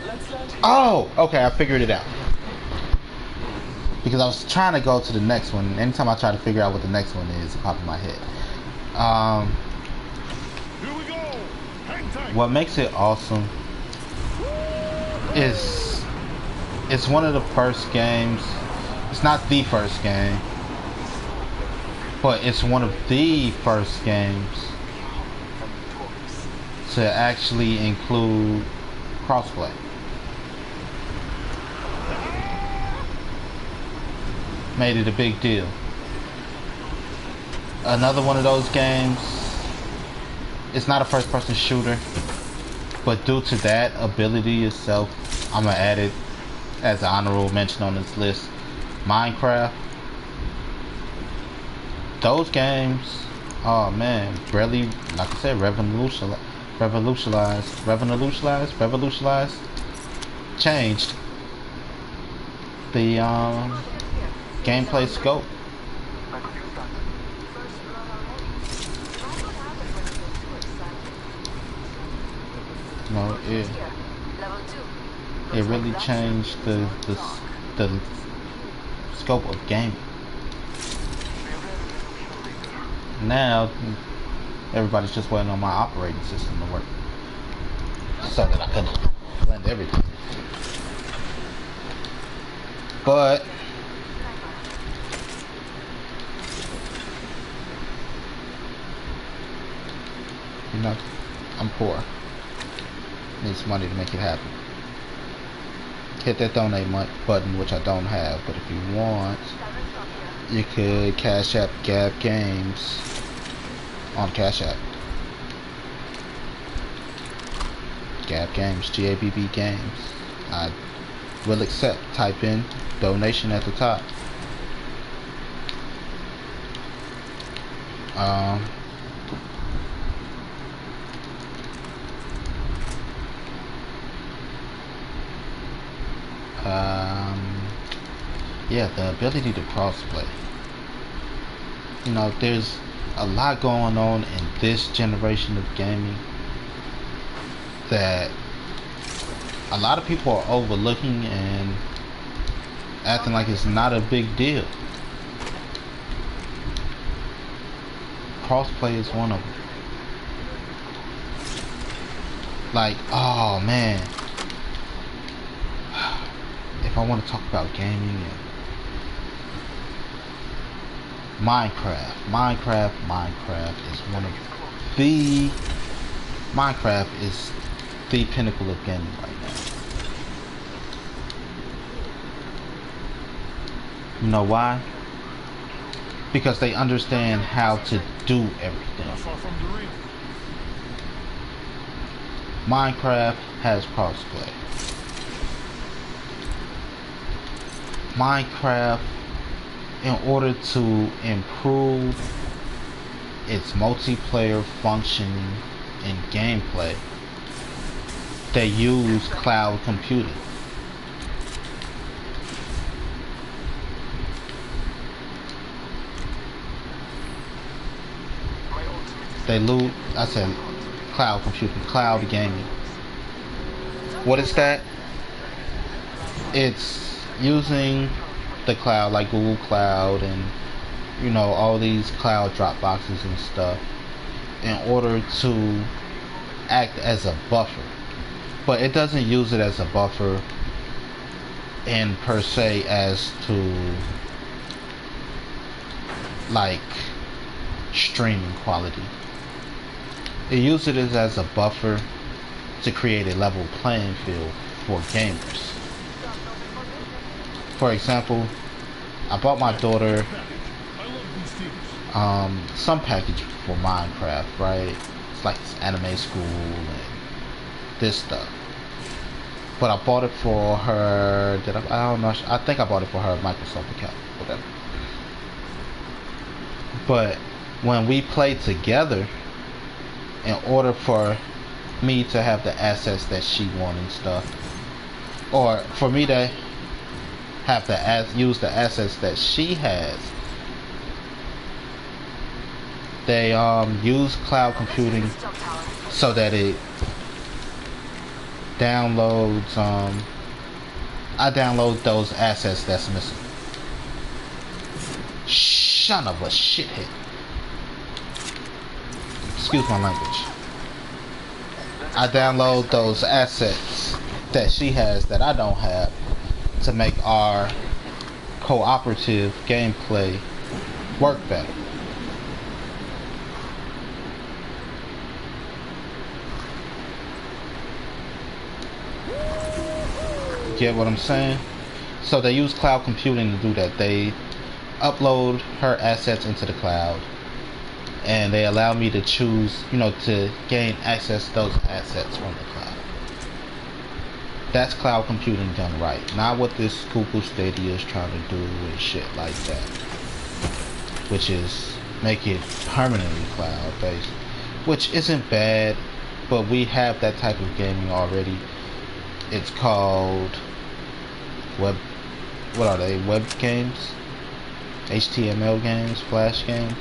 Let's land here. Oh, okay, I figured it out. Because I was trying to go to the next one. Anytime I try to figure out what the next one is, it pops in my head. Here we go. Hang tight. What makes it awesome is it's one of the first games. It's not the first game, but it's one of the first games to actually include crossplay. Made it a big deal. Another one of those games, it's not a first person shooter, but due to that ability itself, I'm gonna add it as an honorable mention on this list. Minecraft. Those games, oh man, really, like I said, revolutionized, changed the gameplay scope. You know, it really changed the scope of gaming. Now everybody's just waiting on my operating system to work so that I can blend everything. But you know, I'm poor. Need some money to make it happen. Hit that donate button, which I don't have, but if you want, you could Cash App Gabb Games on Cash App. Gabb Games, Gabb Games. I will accept. Type in donation at the top. Yeah, the ability to crossplay. You know, there's a lot going on in this generation of gaming that a lot of people are overlooking and acting like it's not a big deal. Crossplay is one of them. Like, oh man, if I want to talk about gaming and Minecraft is one of the Minecraft is the pinnacle of gaming right now. You know why? Because they understand how to do everything. Minecraft has crossplay. Minecraft, in order to improve its multiplayer functioning and gameplay, they use cloud computing. I said cloud computing, cloud gaming. What is that? It's using the cloud, like Google Cloud and, you know, all these cloud drop boxes and stuff, in order to act as a buffer. But it doesn't use it as a buffer in per se as to like streaming quality. It uses it as a buffer to create a level playing field for gamers. For example, I bought my daughter some package for Minecraft, right? It's like this anime school and this stuff. But I bought it for her. I don't know. I think I bought it for her Microsoft account, whatever. But when we play together, in order for me to have the assets that she wants and stuff, or for me to have to use the assets that she has, they use cloud computing so that it downloads. I download those assets that's missing. Son of a shithead. Excuse my language. I download those assets that she has that I don't have to make our cooperative gameplay work better. Get what I'm saying? So they use cloud computing to do that. They upload her assets into the cloud, and they allow me to choose, you know, to gain access to those assets from the cloud. That's cloud computing done right. Not what this Google Stadia is trying to do and shit like that, which is make it permanently cloud based, which isn't bad, but we have that type of gaming already. It's called web. What are they? Web games, HTML games, Flash games.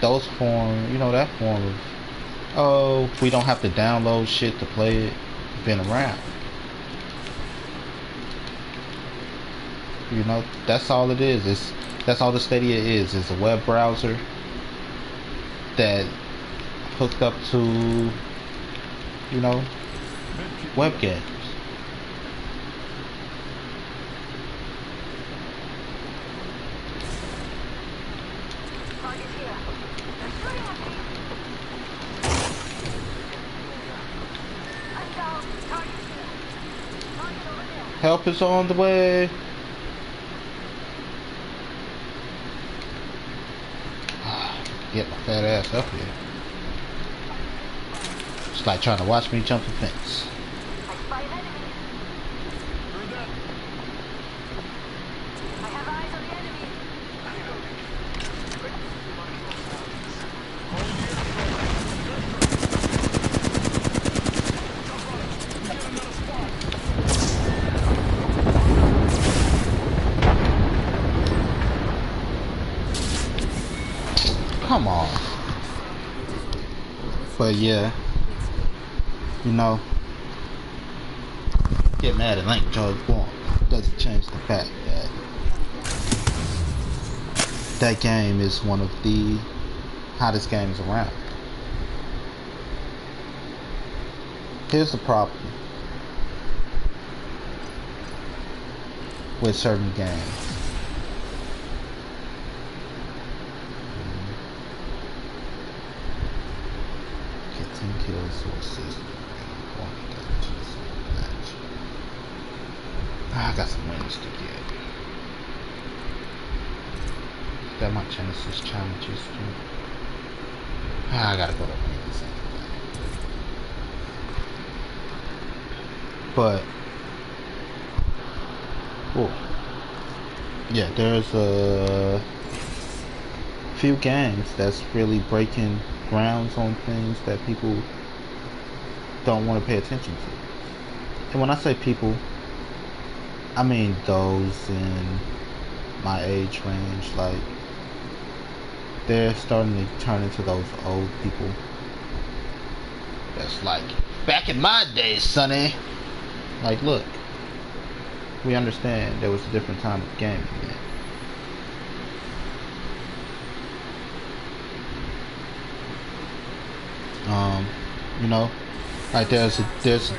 Those form, you know, that form of, oh, we don't have to download shit to play it, been around. You know, that's all it is. That's all the Stadia is a web browser that hooked up to, you know, web games. Help is on the way. get my fat ass up here. It's like trying to watch me jump the fence. I spy an enemy. Heard that? I have eyes on the enemy. Come on. But yeah, you know, get mad at Link George Blunt doesn't change the fact that that game is one of the hottest games around. Here's the problem with certain games. Get 10 kills or assists. I got some wins to get. Got my Genesis challenges too. I gotta go to wins. But oh yeah, there's a few games that's really breaking grounds on things that people don't want to pay attention to. And when I say people, I mean those in my age range. Like, they're starting to turn into those old people that's like, back in my day, sonny. Like, look, we understand there was a different time of gaming then. You know, like there's a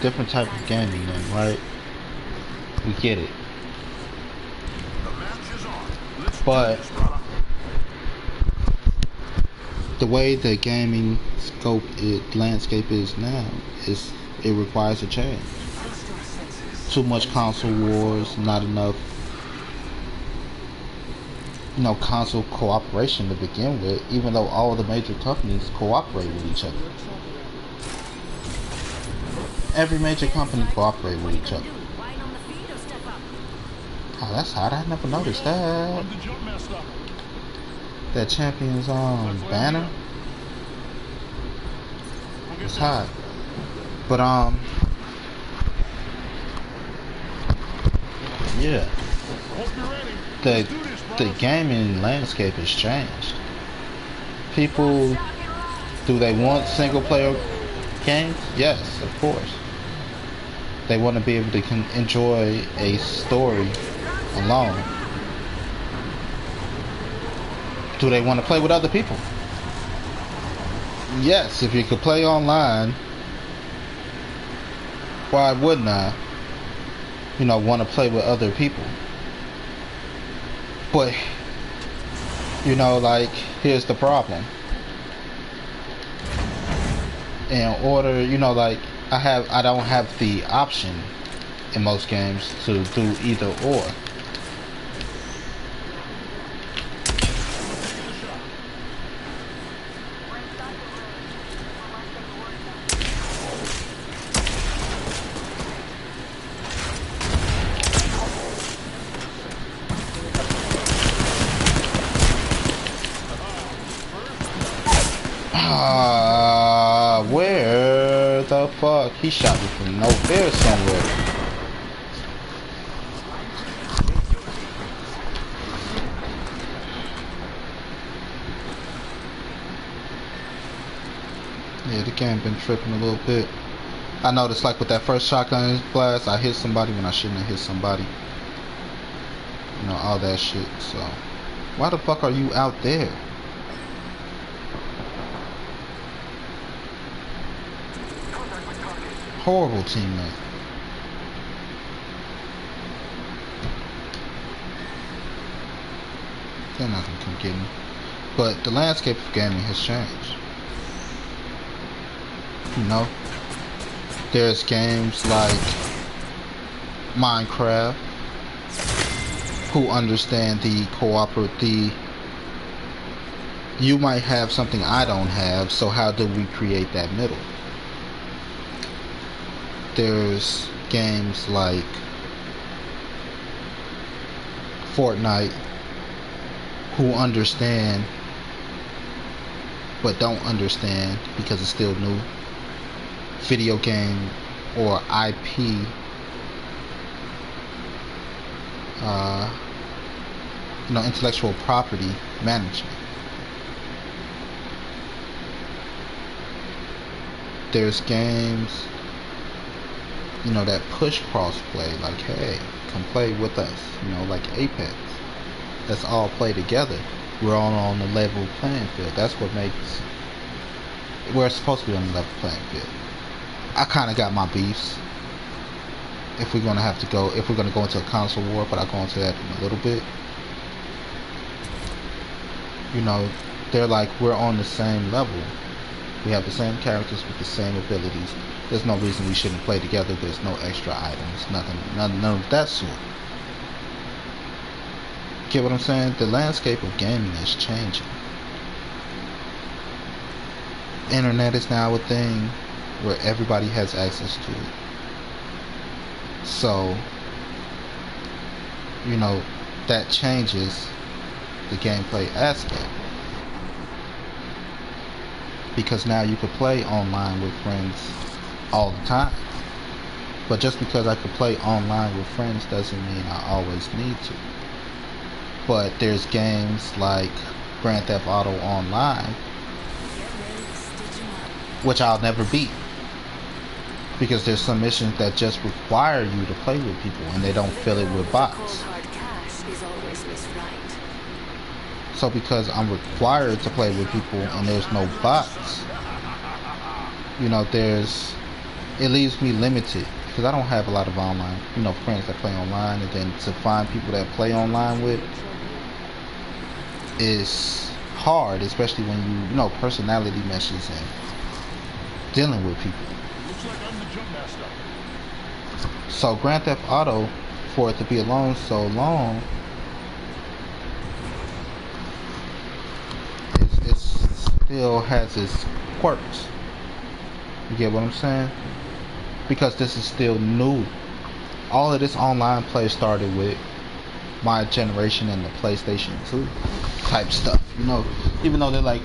different type of gaming then, right? We get it. The match is on. Let's But do this, brother. the way the gaming landscape is now, it requires a change. Too much console wars, not enough, you know, console cooperation to begin with, even though all of the major companies cooperate with each other. Every major company cooperate with each other. Oh, that's hot. I never noticed that. The jump messed up. That Champions banner. It's hot. But yeah. Hope you're ready. The gaming landscape has changed. People, do they want single player games? Yes, of course. They want to be able to enjoy a story alone. Do they want to play with other people? Yes, if you could play online, why wouldn't I, you know, want to play with other people? But, you know, like, here's the problem. In order, you know, like, I don't have the option in most games to do either or. Where the fuck? He shot me from nowhere somewhere. Yeah, the game been tripping a little bit. I noticed, like, with that first shotgun blast, I hit somebody when I shouldn't have hit somebody. You know, all that shit. So, why the fuck are you out there? Horrible teammate. They're not gonna come get me. But the landscape of gaming has changed. You know, there's games like Minecraft who understand the You might have something I don't have, so how do we create that middle? There's games like Fortnite who understand but don't understand because it's still new. Video game or IP intellectual property management. There's games that push crossplay, like, hey, come play with us, like Apex. Let's all play together. We're all on the level playing field. That's what makes we're supposed to be on the level playing field. I kind of got my beefs if we're gonna go into a console war, but I'll go into that in a little bit. They're like, we're on the same level. We have the same characters with the same abilities. There's no reason we shouldn't play together. There's no extra items, none of that sort. Get what I'm saying? The landscape of gaming is changing. Internet is now a thing where everybody has access to it. So, that changes the gameplay aspect. Because now you could play online with friends all the time. But just because I could play online with friends doesn't mean I always need to. But there's games like Grand Theft Auto Online, which I'll never beat, because there's some missions that just require you to play with people and they don't fill it with bots. So because I'm required to play with people and there's no bots, it leaves me limited, because I don't have a lot of online, friends that play online, and then to find people that play online with is hard, especially when you personality meshes and dealing with people. Looks like I'm the jump master. So Grand Theft Auto, for it to be alone so long, it still has its quirks. You get what I'm saying? Because this is still new. All of this online play started with my generation and the PlayStation 2 type stuff, even though they're like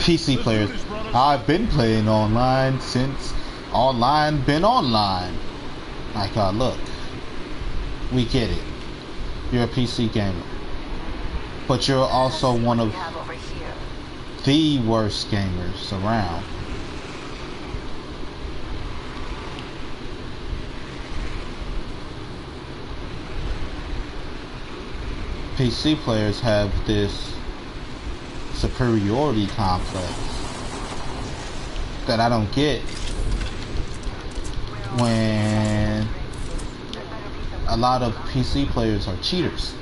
PC players. I've been playing online since online been online. Like, look, we get it. You're a PC gamer, but you're also one of the worst gamers around. PC players have this superiority complex that I don't get when a lot of PC players are cheaters.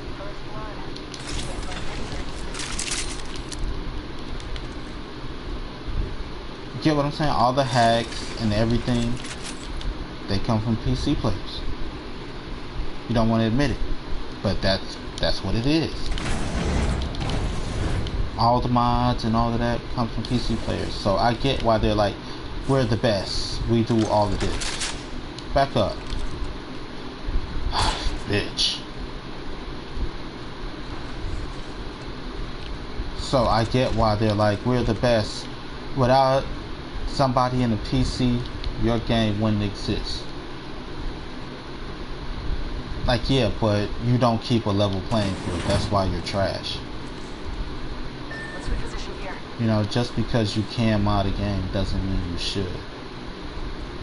Get what I'm saying? All the hacks and everything, they come from PC players. You don't want to admit it, but that's what it is. All the mods and all of that comes from PC players. So I get why they're like, we're the best. We do all of this. Back up. Bitch. So I get why they're like, we're the best. Without somebody in the PC, your game wouldn't exist. Like, yeah, but you don't keep a level playing field. That's why you're trash. Let's reposition here. Just because you can mod a game doesn't mean you should.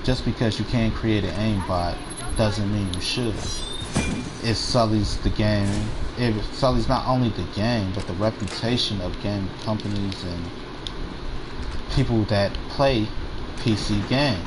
Just because you can create an aimbot doesn't mean you should. It sullies the game. It sullies not only the game, but the reputation of game companies and people that play PC games.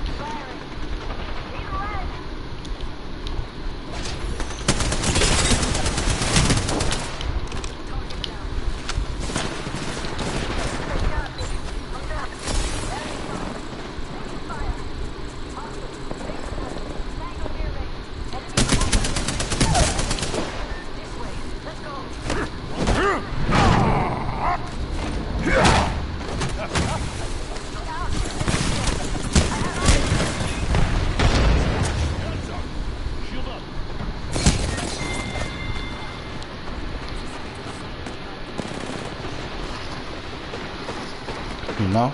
know?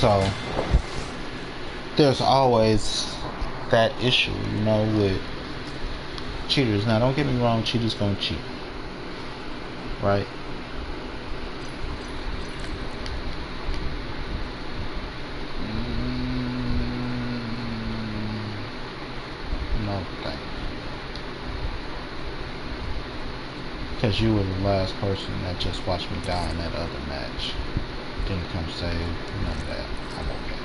So there's always that issue, you know, with cheaters. Now don't get me wrong, cheaters gonna cheat, right? No thing. Because you were the last person that just watched me die in that other match. Didn't come save, none of that. I'm okay.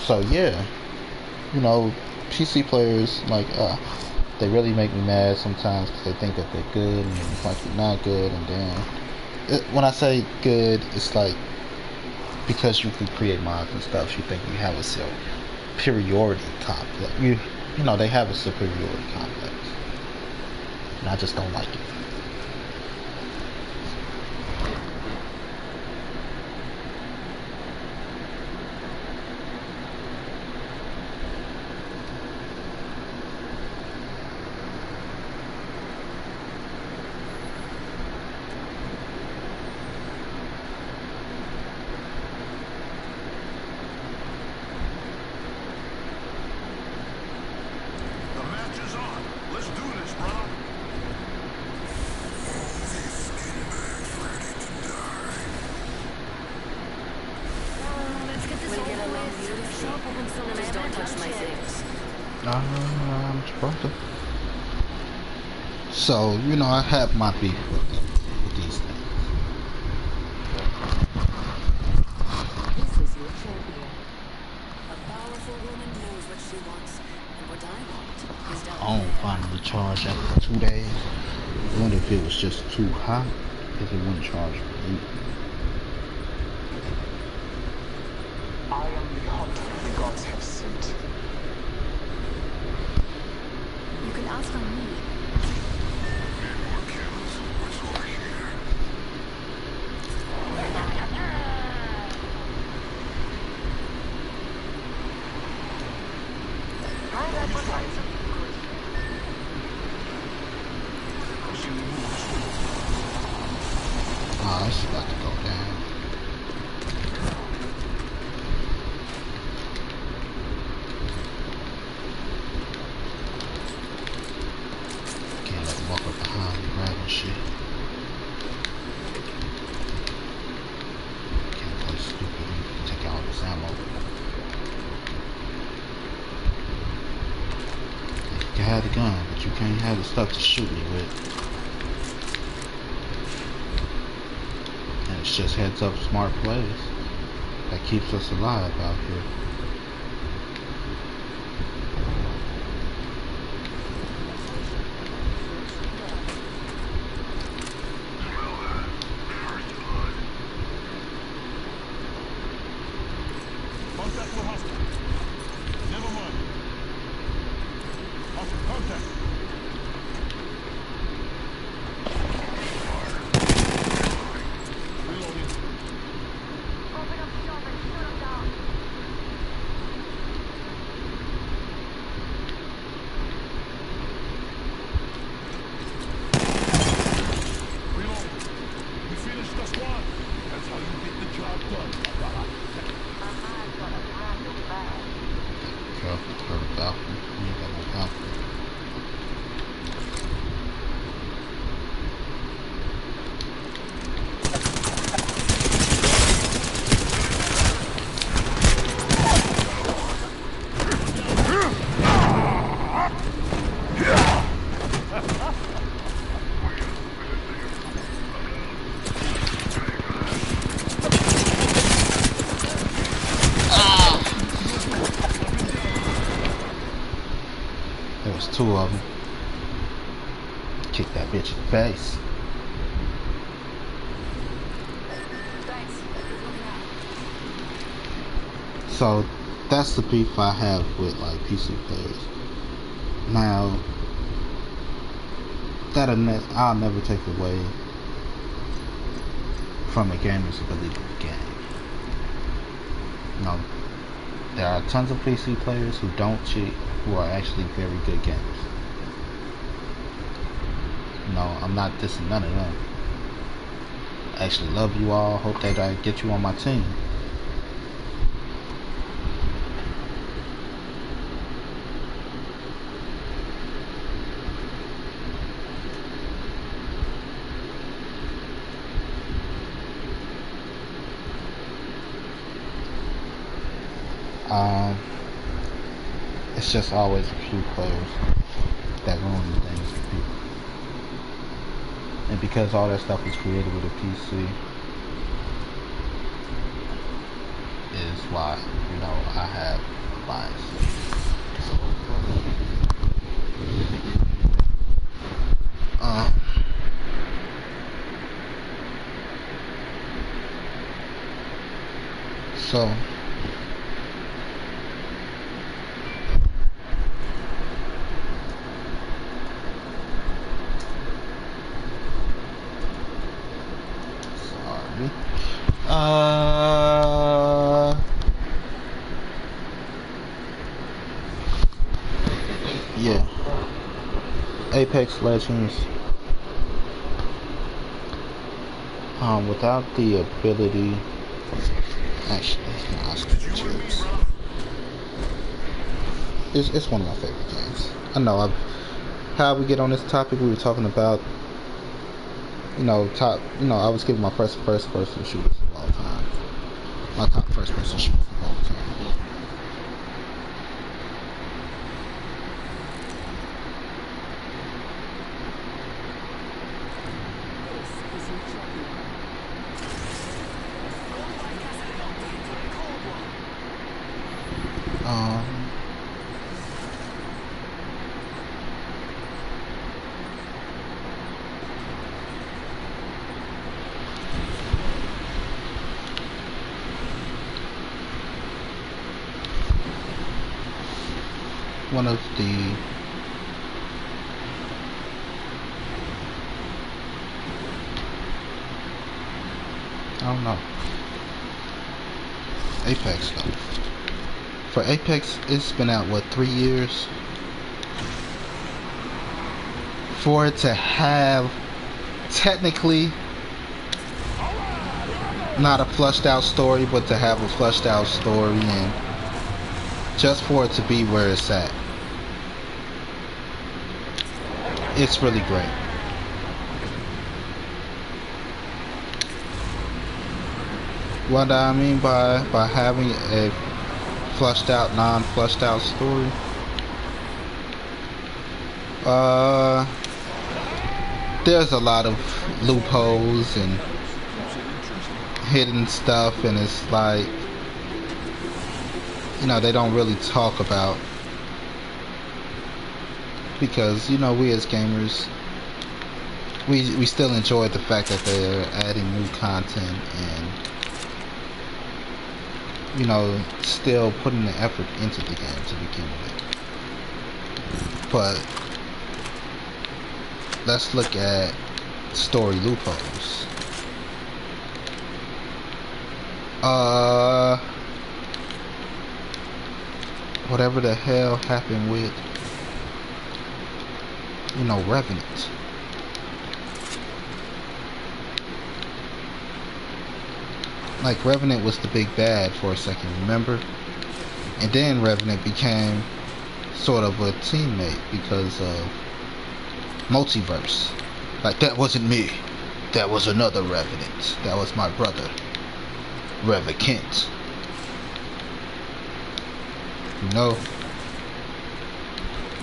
So yeah, you know, PC players, like, they really make me mad sometimes because they think that they're good and it's like you're not good. And then when I say good, it's like because you can create mods and stuff, you think you have a superiority complex. You know, they have a superiority complex, and I just don't like it. The match is on. Let's do this, brother. Let's get this We'll over get along with. beautifully. Just don't touch my things. Brother. So, you know, I have my beef with these things. This is your champion. A powerful woman knows what she wants, and what I want is down I don't finally charge after 2 days. I wonder if it was just too hot, if it wouldn't charge for you. I am the hunter the gods have sent. You can ask on me. Ah, it's about to go down. Can't let them walk up behind me grabbing shit. Can't play stupid and take out this ammo. You can have the gun, but you can't have the stuff to shoot me with. And it's just heads up smart plays that keeps us alive out here. Contact with hostile. Never mind. Hostile contact. Reloading. Reload. We finished the squad. That's how you get the job done. Careful, turn the balcony. You ain't got no balcony. There was 2 of them. Kick that bitch in the face. Thanks. Good looking out. So that's the beef I have with like PC players. Now that I'll never take away from a gamer's ability to game. No, there are tons of PC players who don't cheat, who are actually very good gamers. No, I'm not dissing none of them. I actually love you all. Hope that I get you on my team. It's just always a few players that ruin things for people. And because all that stuff was created with a PC is why, you know, I have a bias. So yeah, Apex Legends, without the ability, actually, no, it's one of my favorite games. I know. How we get on this topic? We were talking about, you know, I was giving my first person shooters of all time. My top first person shooters of all time. This is your champion. One of the I don't know. Apex though. For Apex, it's been out what, 3 years? For it to have technically not a flushed out story, but to have a flushed out story, and just for it to be where it's at, it's really great. What I mean by having a flushed out, non-flushed out story, there's a lot of loopholes and hidden stuff, and it's like, you know, they don't really talk about, because, you know, we as gamers, we still enjoy the fact that they're adding new content and, you know, still putting the effort into the game to begin with. But let's look at story loopholes. Whatever the hell happened with, you know, Revenant. Like, Revenant was the big bad for a second, remember? And then Revenant became sort of a teammate because of Multiverse. Like, that wasn't me. That was another Revenant. That was my brother, Revacant. You know?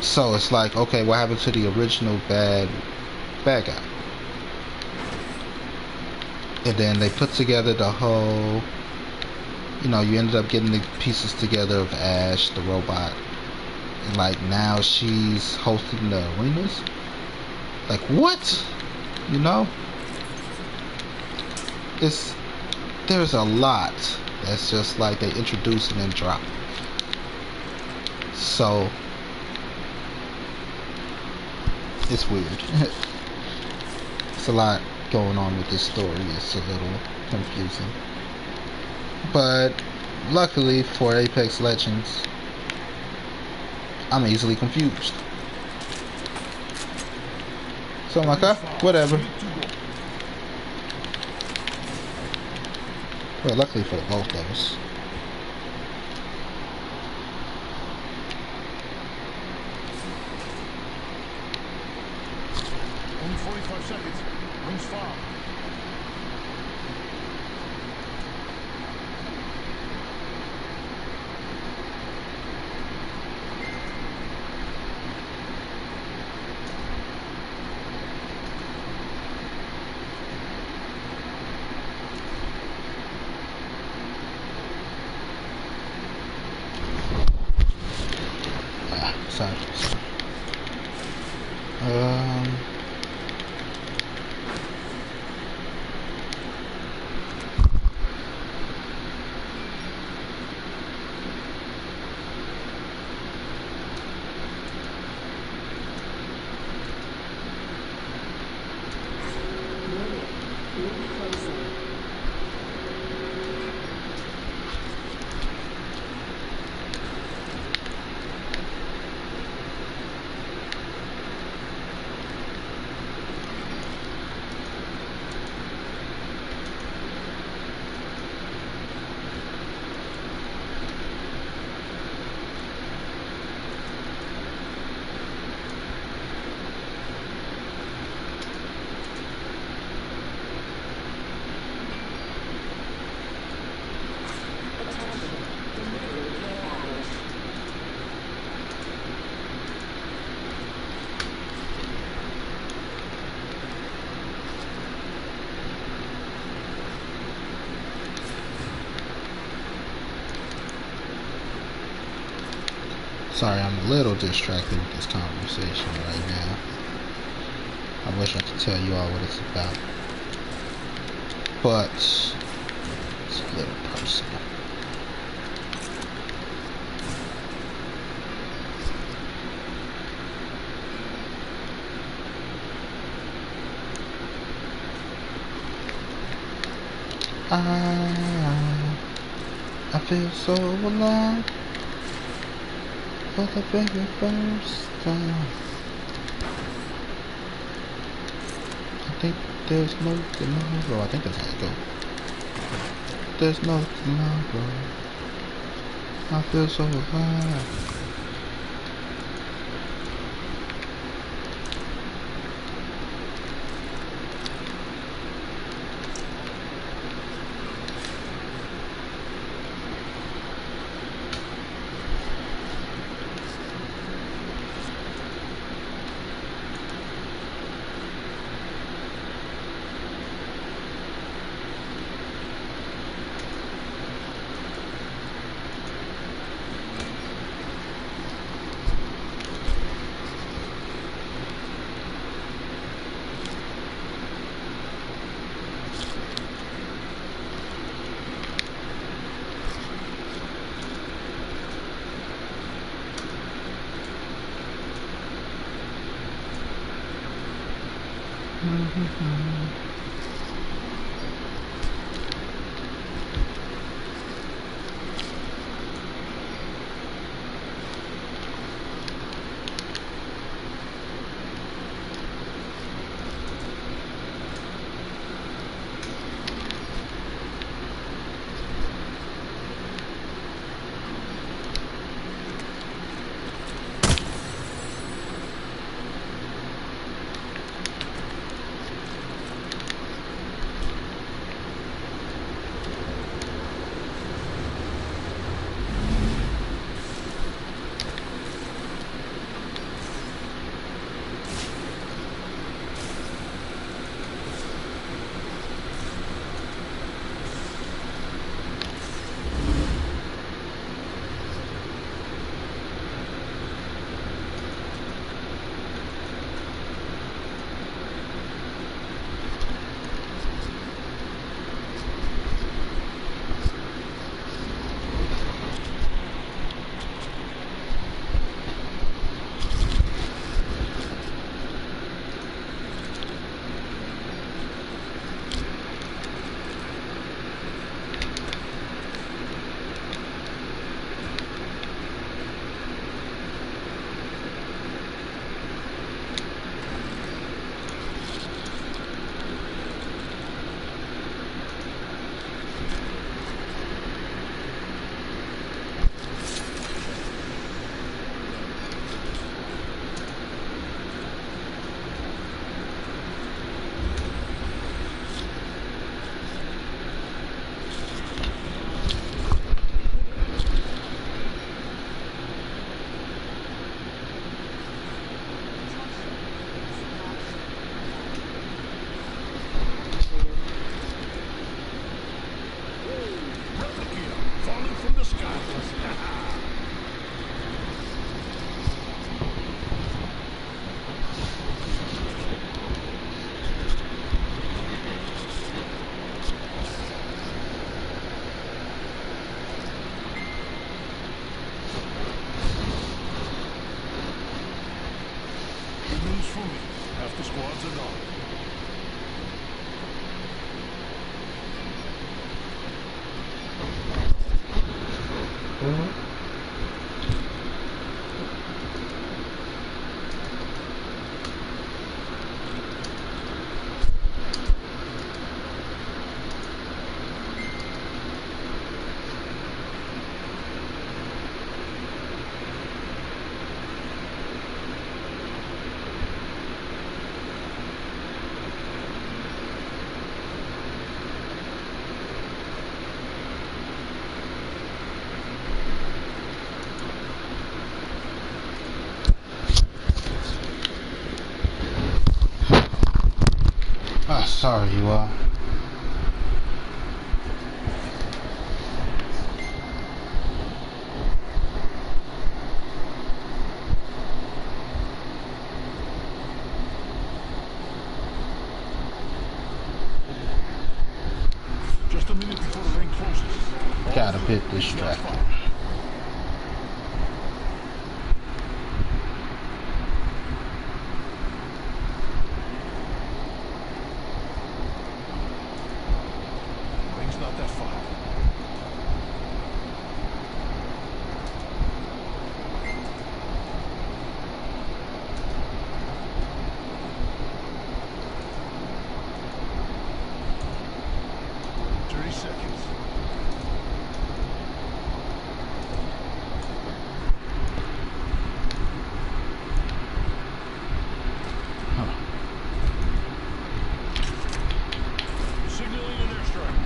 So it's like, okay, what happened to the original bad guy? And then they put together the whole, you know, you ended up getting the pieces together of Ash, the robot, and like now she's hosting the arenas. Like, what? You know? There's a lot It's just like they introduce and then drop. So it's weird. It's a lot going on with this story. It's a little confusing. But luckily for Apex Legends, I'm easily confused. So I'm like, whatever. Well, luckily for both of us. Only 45 seconds. Rings far. Sorry. Sorry, I'm a little distracted with this conversation right now. I wish I could tell you all what it's about, but it's a little personal. I feel so alive for the very first time. I think there's no tomorrow. I think that's how it goes. There's no tomorrow. I feel so alive. Good news for me. Half the squads are gone. Ah, sorry you are. Just a minute before the ring closes. Got a bit distracted. Ring's not that far. Seconds. Signaling an airstrike.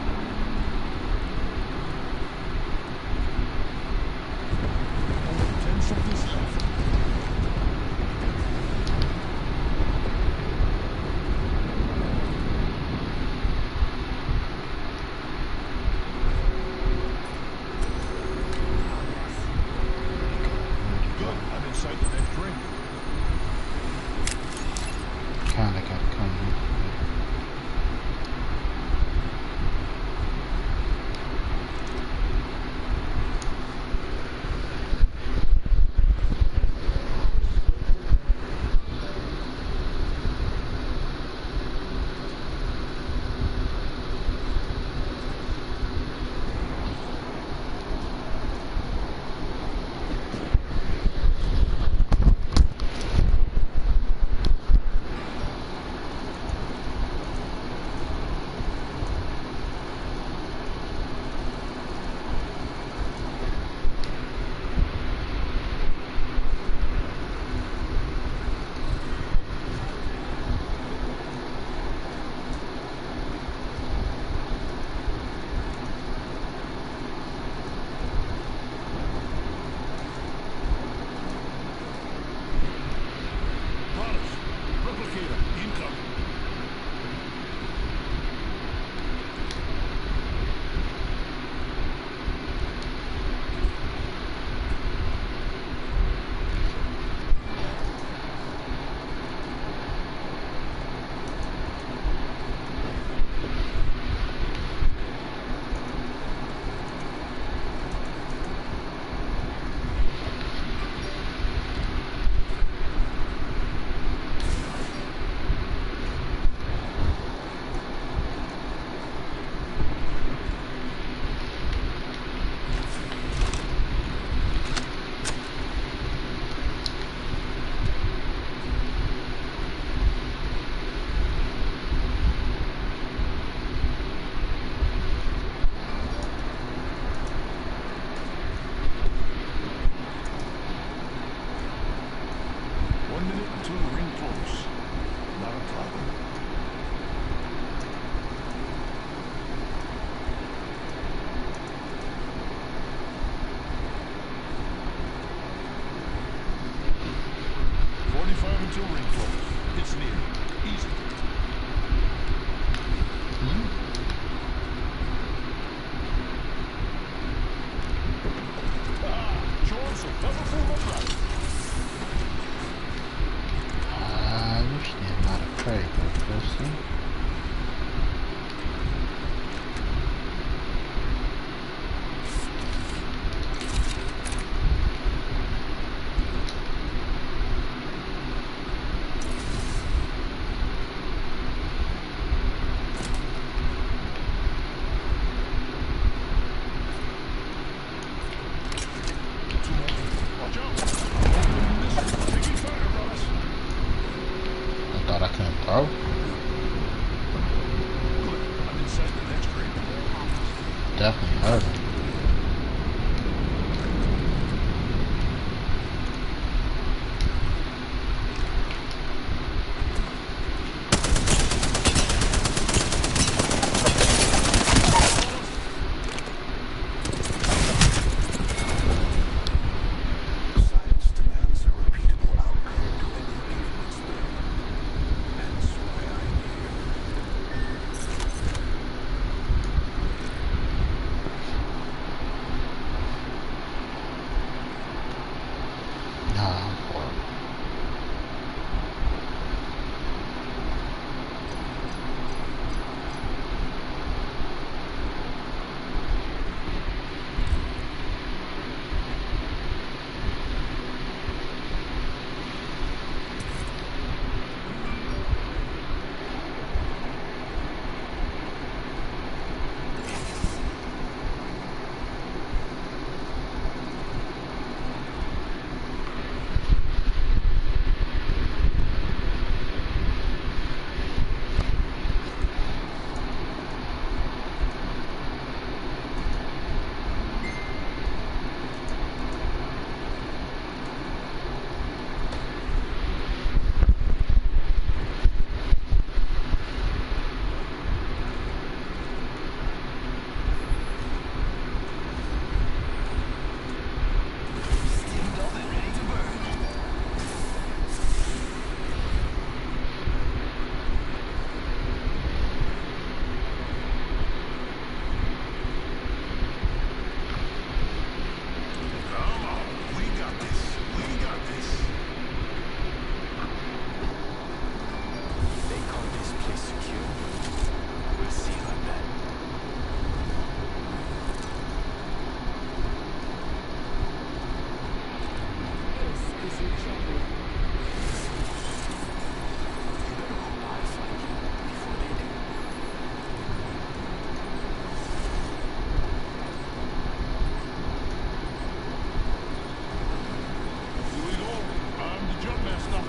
Only 10 seconds left. Good. I'm inside the next ring. Kinda gotta come here. Replicator incoming. Until the ring close. Not a problem. Until ring close. It's near. Easy. Showing some powerful momentum. I wish they're not afraid of person. bro. Good. I'm inside the next ring. Definitely heard him. Science demands a repeatable outcome to any given experiment. That's why I'm here. Nah, I'm horrible. Steamed up and ready to burn. Come on. We got this. We got this. They call this place secure. We'll see about that. This is your champion. You better hope I find you before they do. Here we go. I'm the jump master.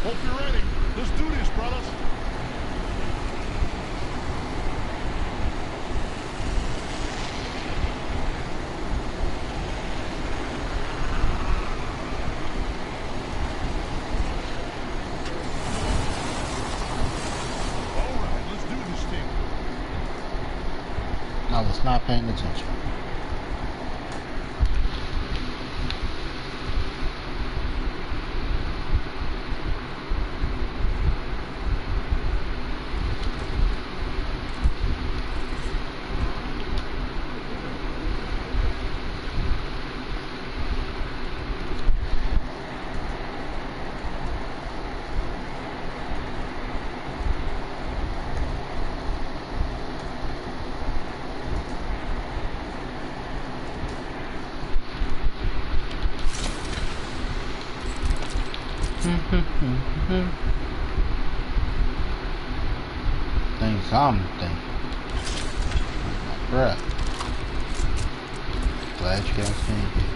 Hope you're ready. Let's do this, brothers. All right, let's do this thing. I was not paying attention. Think something. Bruh. Glad you guys came here.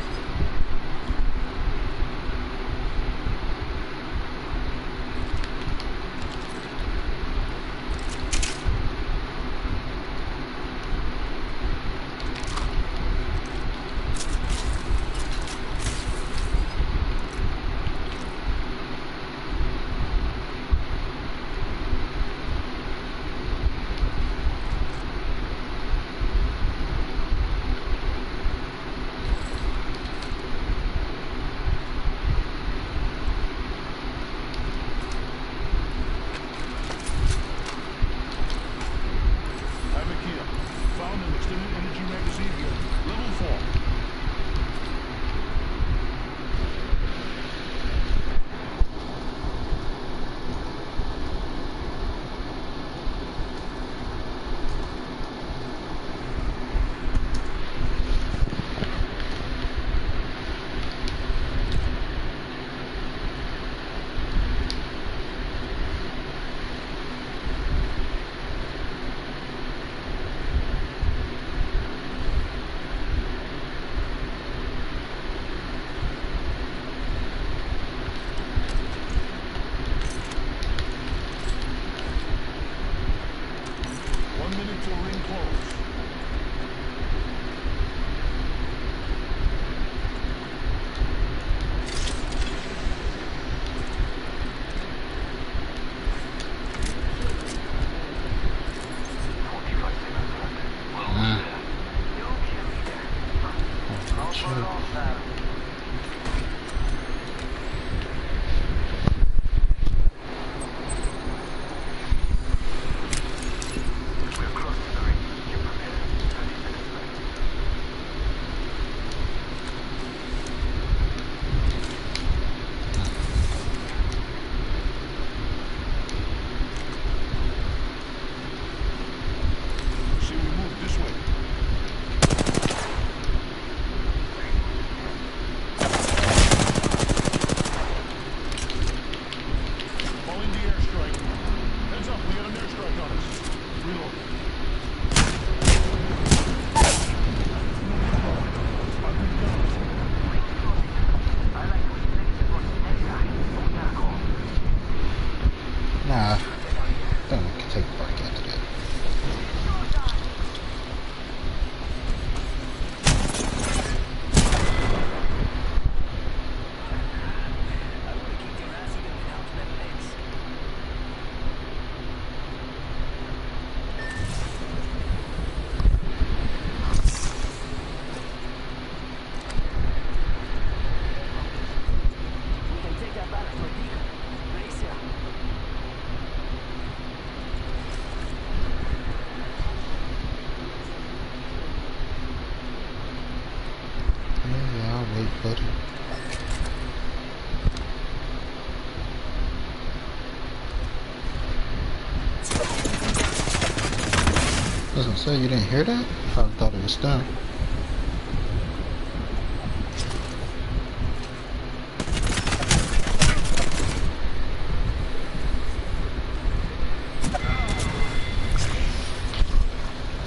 See, we move this way. Calling the airstrike. Heads up, we got an airstrike on us. Reload. I've been down. Nah, I think we can take the break after that. We can take that back to a beacon. Race here. Yeah, I'll wait, buddy. I was gonna say, you didn't hear that? Probably thought it was done.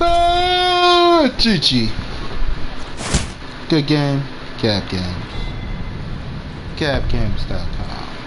Ah, GG. Good game. Gabb game. GabbGames.com.